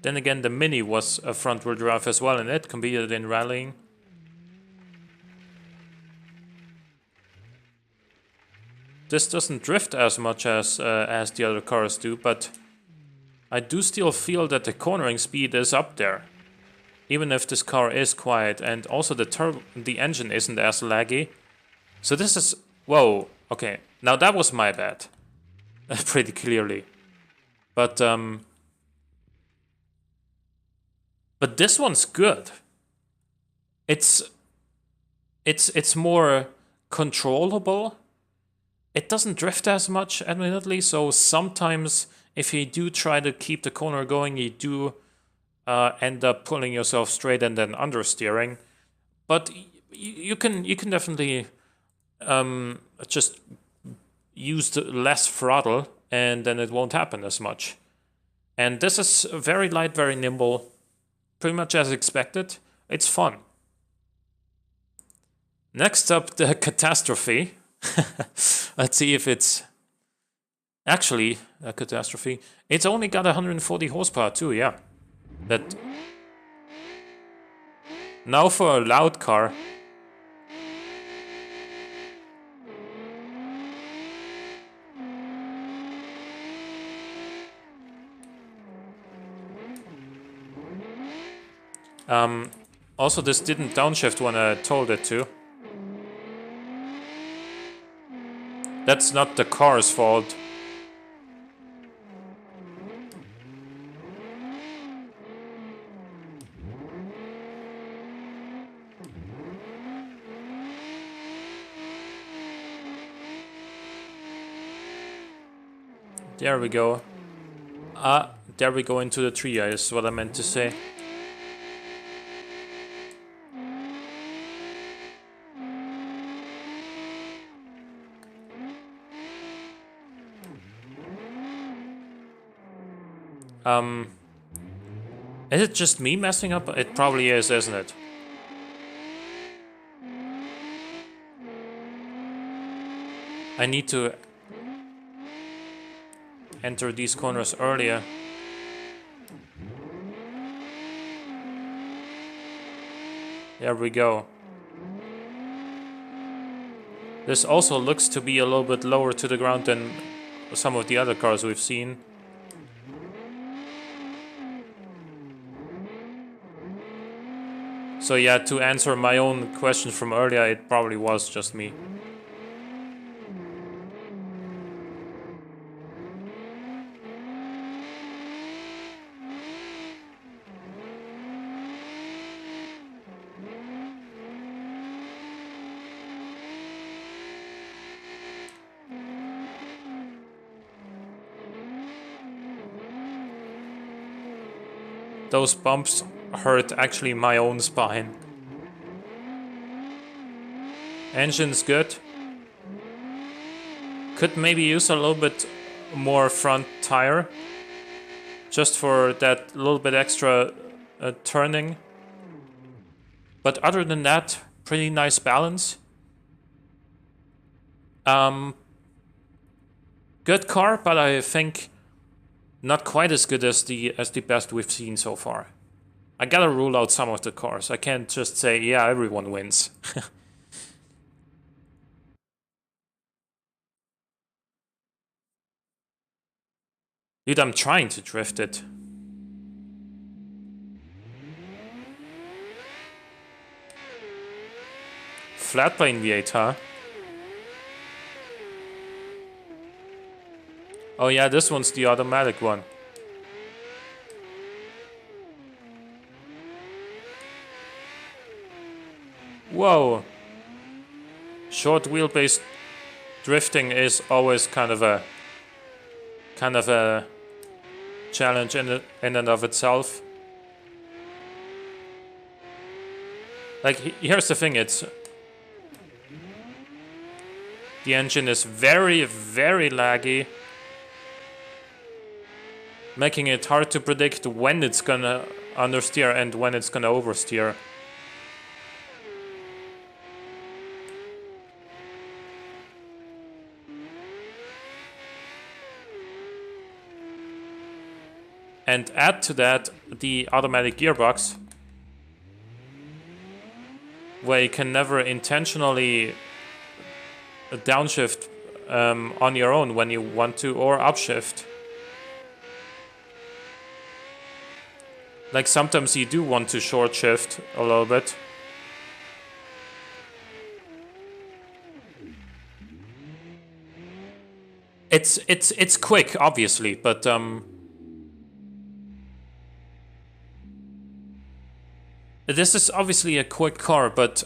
Then again, the Mini was a front-wheel drive as well, and it competed in rallying. This doesn't drift as much as the other cars do, but I do still feel that the cornering speed is up there, even if this car is quiet, and also the engine isn't as laggy. So this is, whoa, okay, now that was my bad, pretty clearly, but this one's good. It's more controllable. It doesn't drift as much, admittedly, so sometimes if you do try to keep the corner going, you do end up pulling yourself straight and then understeering. But you can definitely just use less throttle, and then it won't happen as much. And this is very light, very nimble, pretty much as expected. It's fun. Next up, the Catastrophe. Let's see if it's actually a Catastrophe. It's only got 140 horsepower too, yeah. That now for a loud car. Also, this didn't downshift when I told it to. That's not the car's fault. There we go. There we go into the tree, is what I meant to say. Is it just me messing up? It probably is, isn't it? I need to enter these corners earlier. There we go. This also looks to be a little bit lower to the ground than some of the other cars we've seen. So yeah, to answer my own question from earlier, it probably was just me. Those bumps hurt actually my own spine. Engine's good. Could maybe use a little bit more front tire, just for that little bit extra turning. But other than that, pretty nice balance. Good car, but I think not quite as good as the best we've seen so far. I gotta rule out some of the cars. I can't just say, yeah, everyone wins. Dude, I'm trying to drift it. Flat plane V8, huh? Oh yeah, this one's the automatic one. Whoa. Short wheelbase drifting is always kind of a challenge in and of itself. Like, here's the thing, it's... The engine is very, very laggy, making it hard to predict when it's gonna understeer and when it's gonna oversteer. And add to that the automatic gearbox, where you can never intentionally downshift on your own when you want to, or upshift. Like sometimes you do want to short shift a little bit. It's quick, obviously, but this is obviously a quick car, but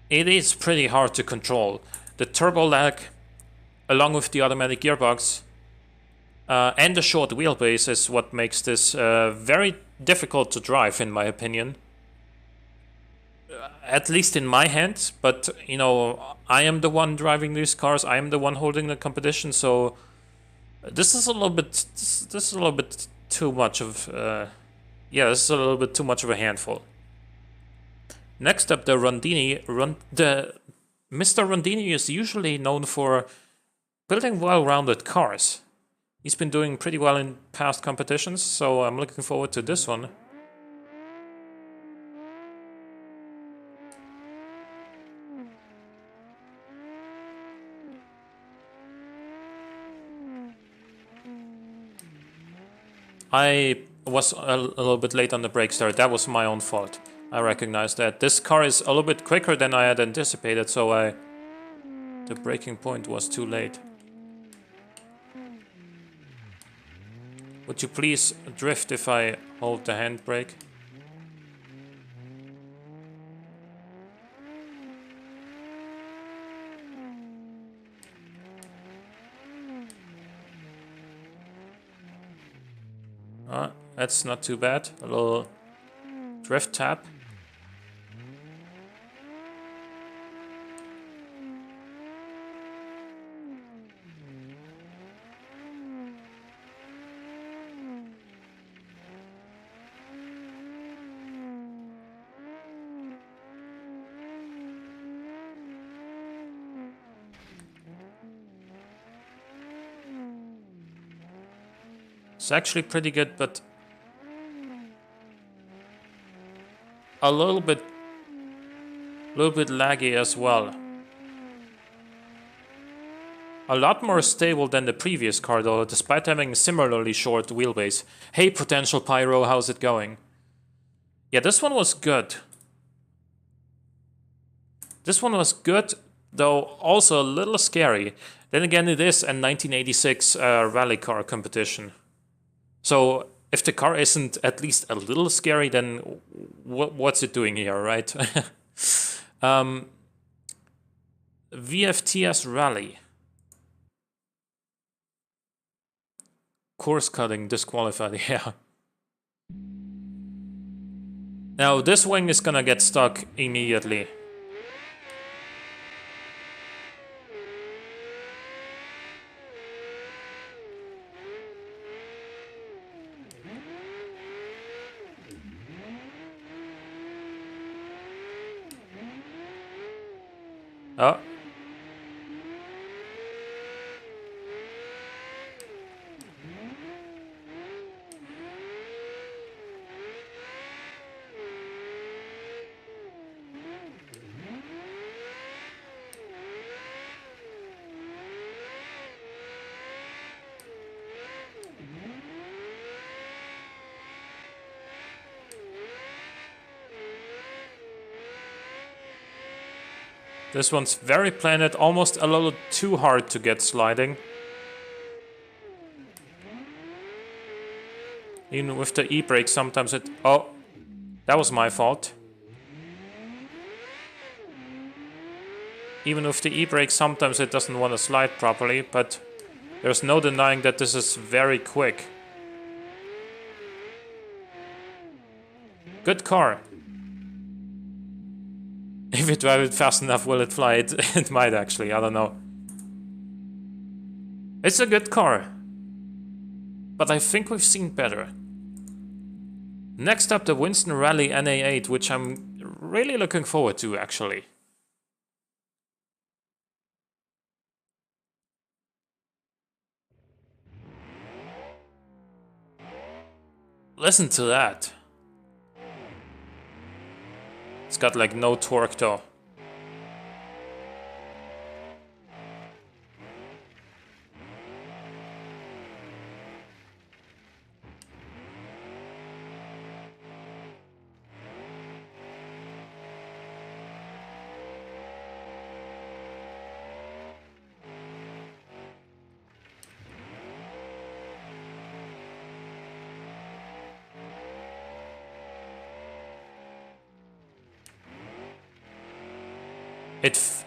it is pretty hard to control. The turbo lag, along with the automatic gearbox, and the short wheelbase is what makes this very difficult to drive, in my opinion. At least in my hands, but you know, I am the one driving these cars, I am the one holding the competition, so this is a little bit too much of yeah, this is a little bit too much of a handful. Next up, the Rondini. Mr. Rondini is usually known for building well-rounded cars. He's been doing pretty well in past competitions, so I'm looking forward to this one. I was a little bit late on the brakes there. That was my own fault. I recognize that. This car is a little bit quicker than I had anticipated, so the braking point was too late. Would you please drift if I hold the handbrake? That's not too bad. A little drift tap. It's actually pretty good, but a little bit laggy as well. A lot more stable than the previous car though, despite having a similarly short wheelbase. Hey Potential Pyro, how's it going? Yeah, this one was good. This one was good, though also a little scary. Then again, it is a 1986 rally car competition. So if the car isn't at least a little scary, then what's it doing here, right? VFTS Rally. Course cutting disqualified, yeah. Now this wing is gonna get stuck immediately. Oh. This one's very planted, almost a little too hard to get sliding. Even with the e-brake, sometimes it... Oh, that was my fault. Even with the e-brake, sometimes it doesn't want to slide properly, but there's no denying that this is very quick. Good car. If you drive it fast enough, will it fly? It might actually, I don't know. It's a good car. But I think we've seen better. Next up, the Winston Rallye NA8, which I'm really looking forward to, actually. Listen to that. It's got like no torque though.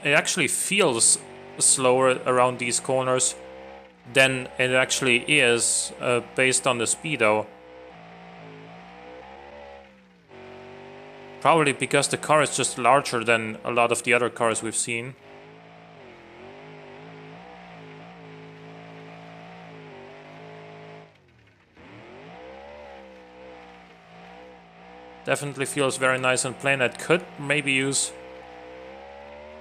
It actually feels slower around these corners than it actually is based on the speedo. Probably because the car is just larger than a lot of the other cars we've seen. Definitely feels very nice and plain. It could maybe use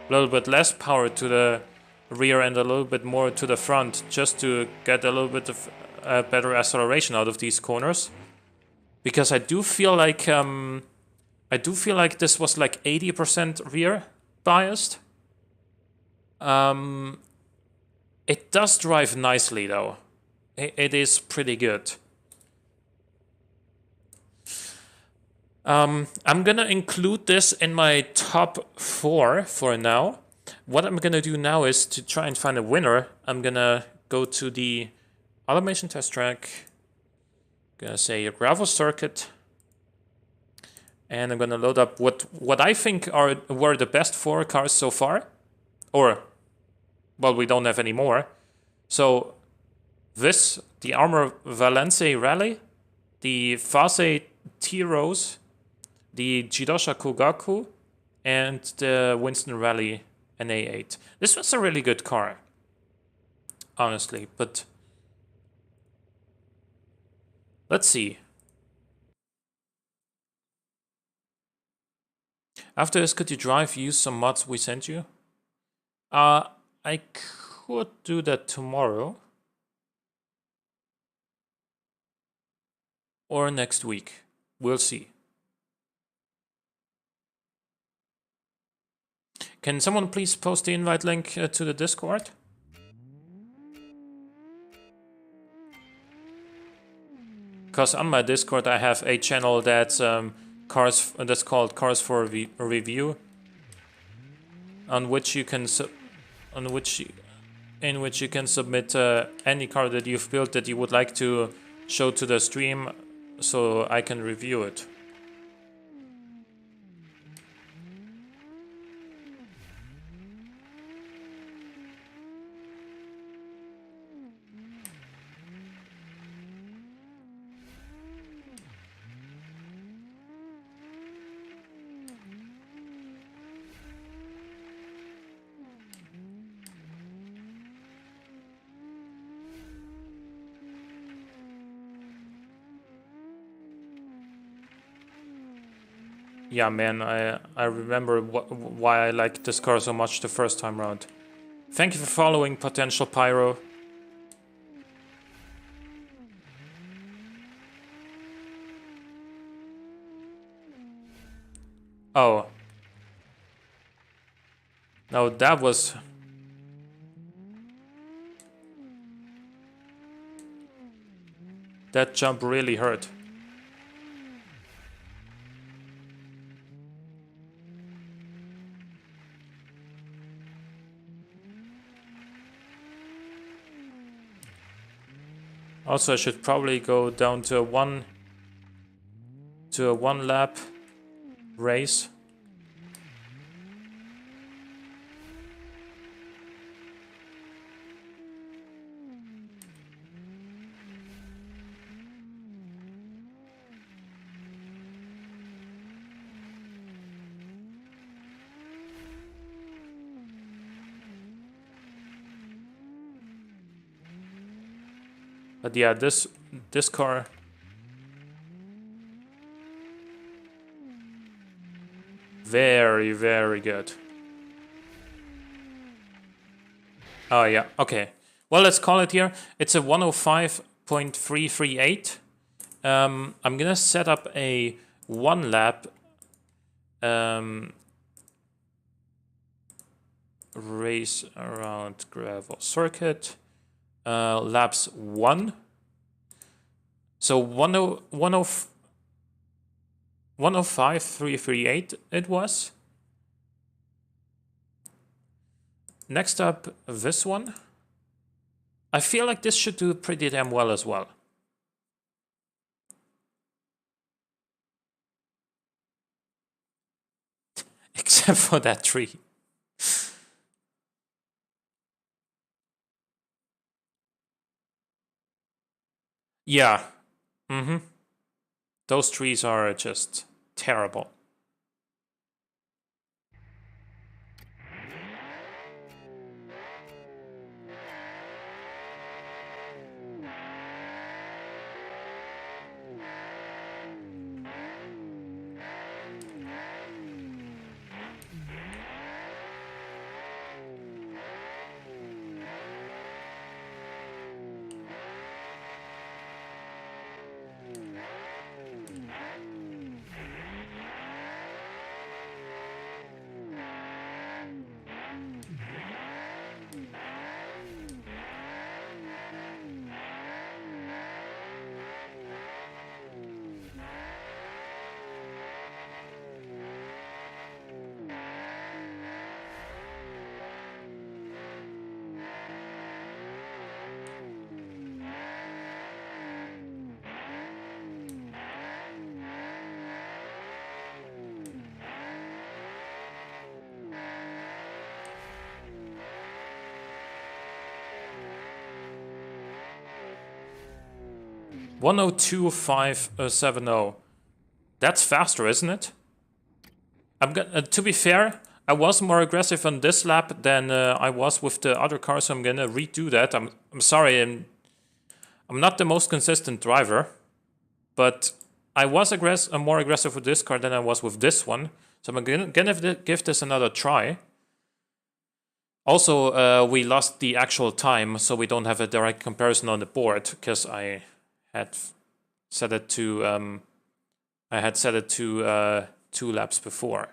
a little bit less power to the rear and a little bit more to the front, just to get a little bit of better acceleration out of these corners. Because I do feel like this was like 80% rear biased. It does drive nicely though. It is pretty good. I'm gonna include this in my top 4 for now. What I'm gonna do now is to try and find a winner. I'm gonna go to the automation test track. Gonna say a gravel circuit. And I'm gonna load up what I think were the best 4 cars so far. Or, well, we don't have any more. So this, the Armor Valence Rally, the Fase T-Rose, the Jidosha Kogaku, and the Winston Rallye NA8. This was a really good car, honestly, but let's see. After this, could you drive, use some mods we sent you? I could do that tomorrow. Or next week. We'll see. Can someone please post the invite link to the Discord? Because on my Discord I have a channel that's called Cars for Review, in which you can submit any car that you've built that you would like to show to the stream, so I can review it. Yeah, man, I remember why I liked this car so much the first time around. Thank you for following, Potential Pyro. Oh. No, that was... That jump really hurt. Also, I should probably go down to a one lap race. But yeah, this car, very, very good. Oh yeah, okay. Well, let's call it here. It's a 105.338. I'm gonna set up a one lap race around gravel circuit. Laps 1. So 105.338 it was. Next up, this one. I feel like this should do pretty damn well as well. Except for that tree. Yeah. Mm-hmm. Those trees are just terrible. One oh two five 70. That's faster, isn't it? To be fair, I was more aggressive on this lap than I was with the other car, so I'm gonna redo that. I'm sorry, I'm not the most consistent driver, but I was more aggressive with this car than I was with this one. So I'm gonna give this another try. Also, we lost the actual time, so we don't have a direct comparison on the board because I had set it to 2 laps before.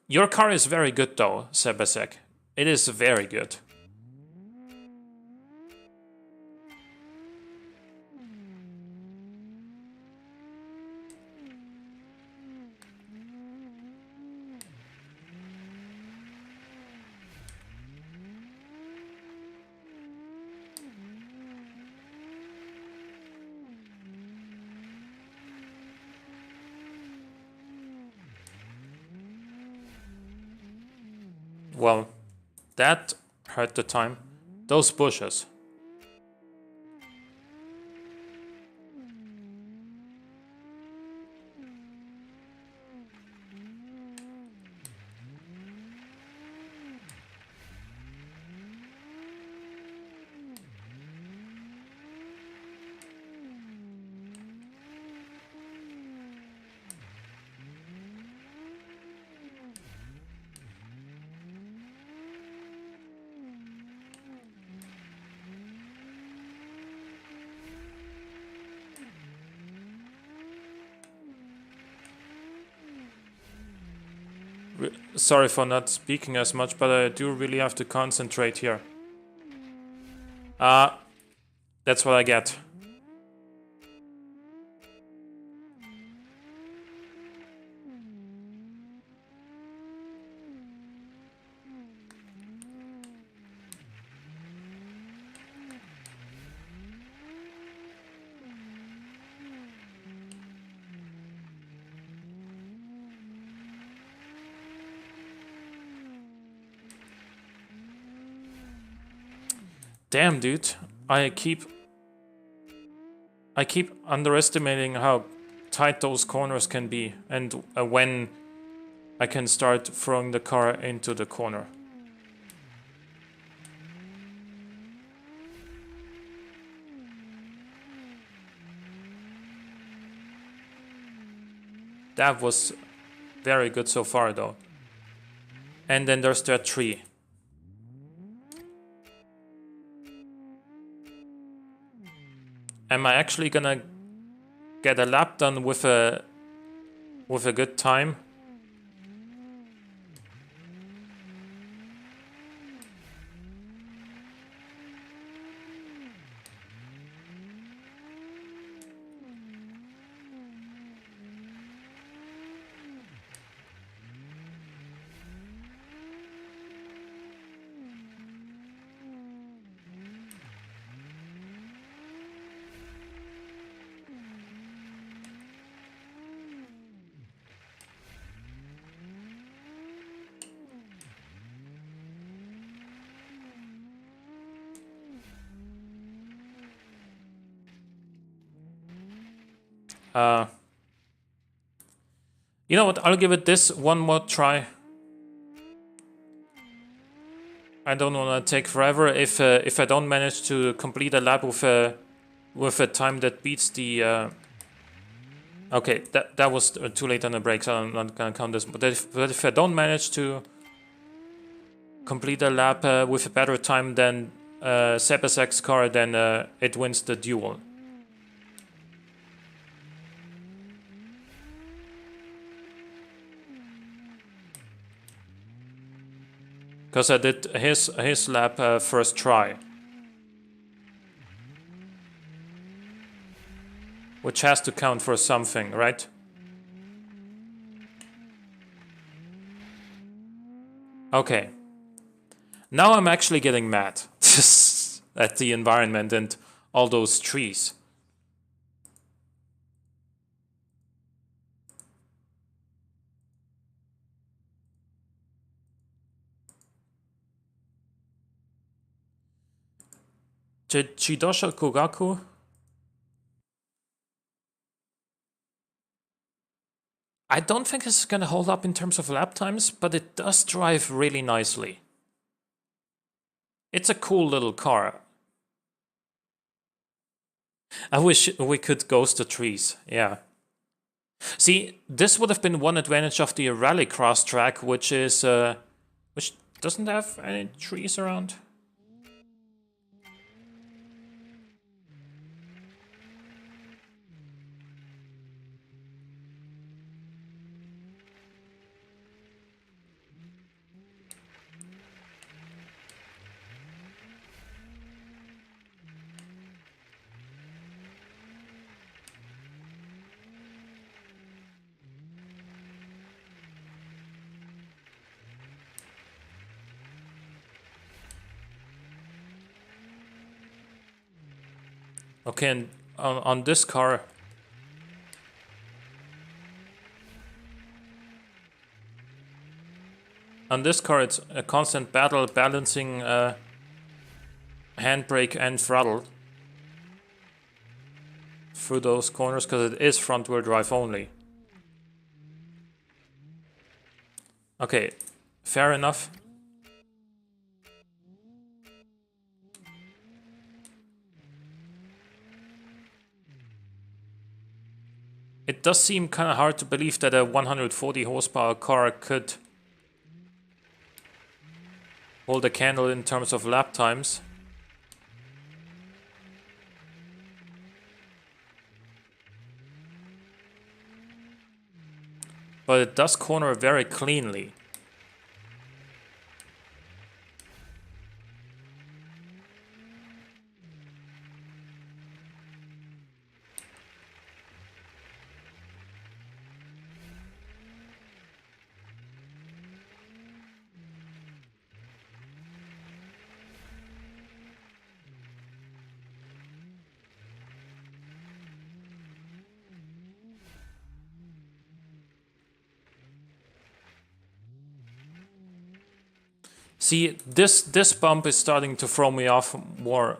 Your car is very good though, Sebesseg. It is very good. Well, that hurt the time. Those bushes. Sorry for not speaking as much, but I do really have to concentrate here. That's what I get. Damn, dude. I keep underestimating how tight those corners can be, and when I can start throwing the car into the corner. That was very good so far, though. And then there's that tree. Am I actually gonna get a lap done with a good time? You know what? I'll give it this one more try. I don't want to take forever. If I don't manage to complete a lap with a time that beats the okay, that was too late on the brake, so I'm not gonna count this. But if I don't manage to complete a lap with a better time than Sebesseg's car, then it wins the duel. Because I did his lap first try. Which has to count for something, right? Okay. Now I'm actually getting mad at the environment and all those trees. Chidosha Kogaku? I don't think this is gonna hold up in terms of lap times, but it does drive really nicely. It's a cool little car. I wish we could ghost the trees, yeah. See, this would have been one advantage of the rallycross track, which is which doesn't have any trees around. Okay, and on this car, it's a constant battle balancing handbrake and throttle through those corners because it is front-wheel drive only. Okay, fair enough. It does seem kind of hard to believe that a 140 horsepower car could hold a candle in terms of lap times. But it does corner very cleanly. See, this bump is starting to throw me off more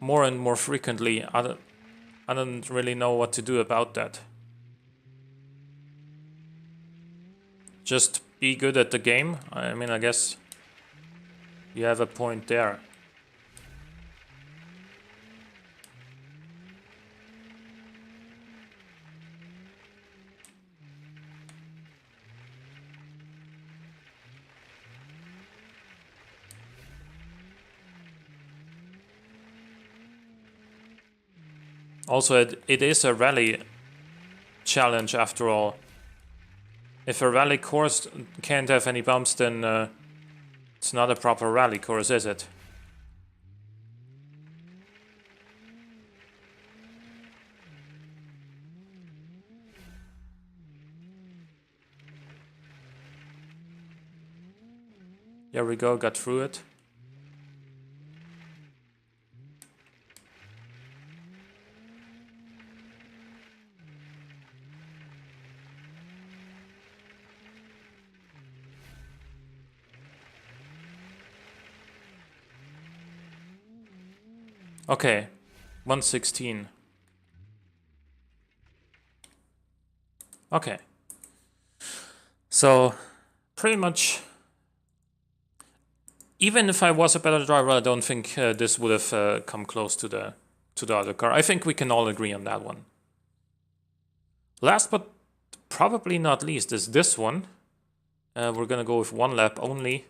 and more frequently. I don't really know what to do about that. Just be good at the game. I mean, I guess you have a point there. Also, it is a rally challenge after all. If a rally course can't have any bumps, then it's not a proper rally course, is it? There we go, got through it. Okay, 116. Okay. So, pretty much, even if I was a better driver, I don't think this would have come close to the other car. I think we can all agree on that one. Last but probably not least is this one. We're gonna go with one lap only.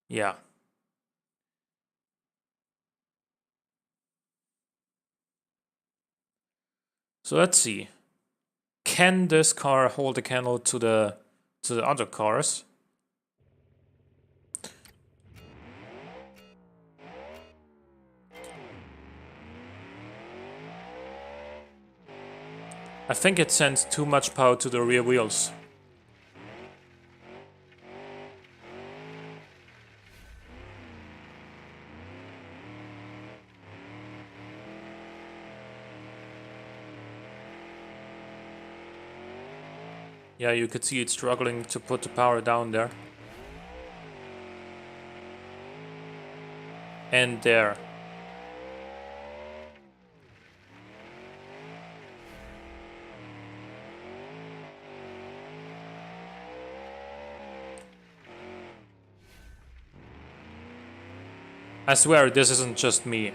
Yeah. So let's see. Can this car hold a candle to the other cars? I think it sends too much power to the rear wheels. Yeah, you could see it struggling to put the power down there. And there. I swear this isn't just me.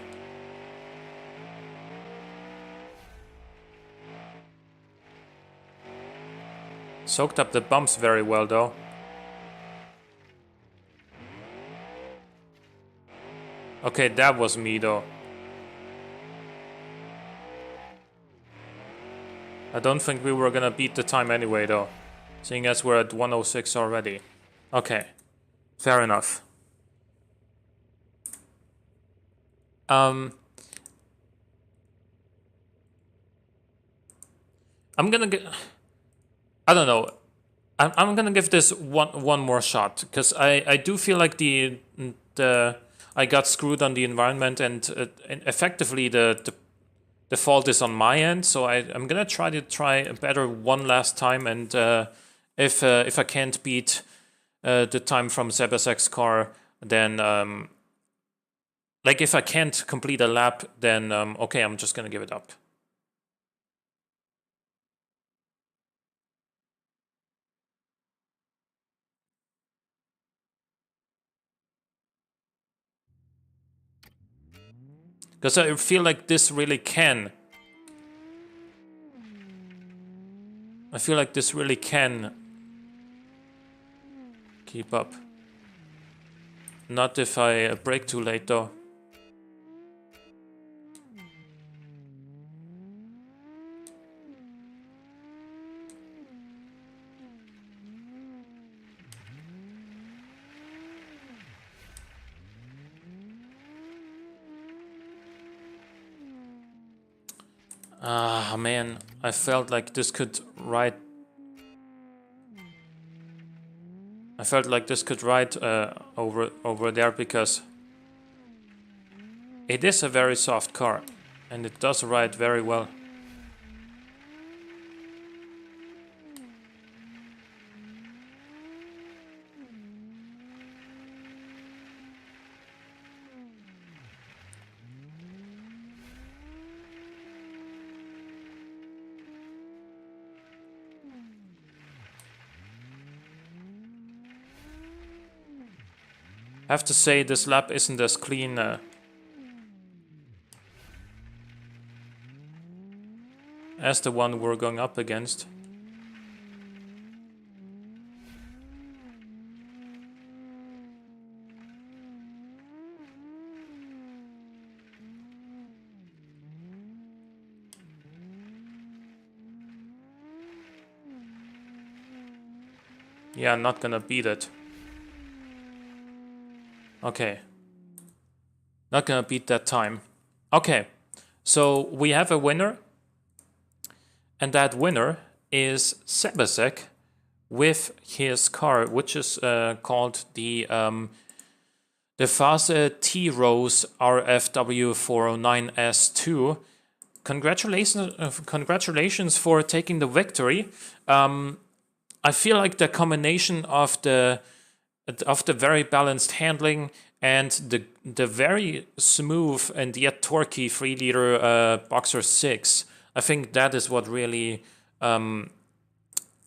Soaked up the bumps very well though. Okay, that was me though. I don't think we were gonna beat the time anyway though, seeing as we're at 106 already. Okay, fair enough. I'm gonna get... I don't know. I'm gonna give this one more shot, because I do feel like the I got screwed on the environment, and effectively the fault is on my end. So I'm gonna try better one last time, and if I can't beat the time from Sebesseg's car, then like if I can't complete a lap, then okay, I'm just gonna give it up. Because I feel like this really can. I feel like this really can keep up. Not if I brake too late though. Ah, man, I felt like this could ride. I felt like this could ride over there, because it is a very soft car. And it does ride very well. I have to say this lap isn't as clean as the one we're going up against. Yeah, I'm not gonna beat it. Okay. Not gonna beat that time. Okay, so we have a winner. And that winner is Sebesseg with his car, which is called the Phase T-Rose RFW 409S2. Congratulations for taking the victory. I feel like the combination of the very balanced handling and the very smooth and yet torquey 3-liter Boxer 6, I think that is what really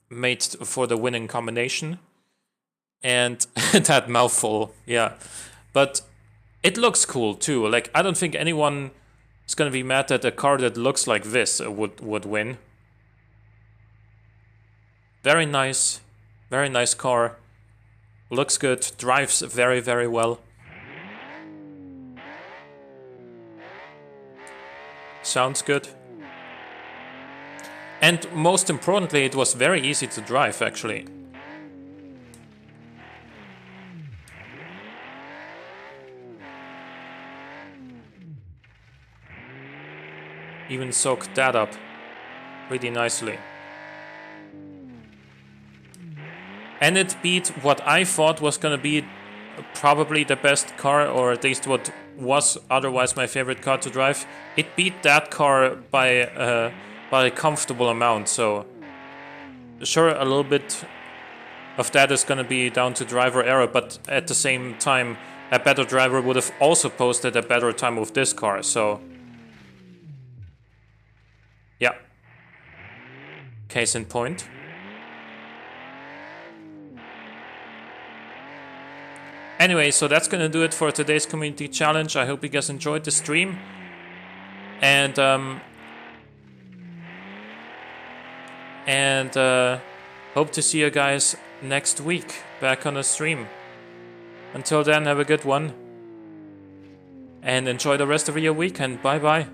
made for the winning combination. And that mouthful, yeah. But it looks cool too. Like, I don't think anyone is gonna be mad that a car that looks like this would win. Very nice car. Looks good, drives very, very well. Sounds good. And most importantly, it was very easy to drive, actually. Even soaked that up pretty nicely. And it beat what I thought was gonna be probably the best car, or at least what was otherwise my favorite car to drive. It beat that car by a comfortable amount, so sure, a little bit of that is gonna be down to driver error, but at the same time, a better driver would have also posted a better time with this car, so yeah. Case in point. Anyway, so that's gonna do it for today's community challenge. I hope you guys enjoyed the stream. And hope to see you guys next week back on the stream. Until then, have a good one. And enjoy the rest of your weekend. Bye bye.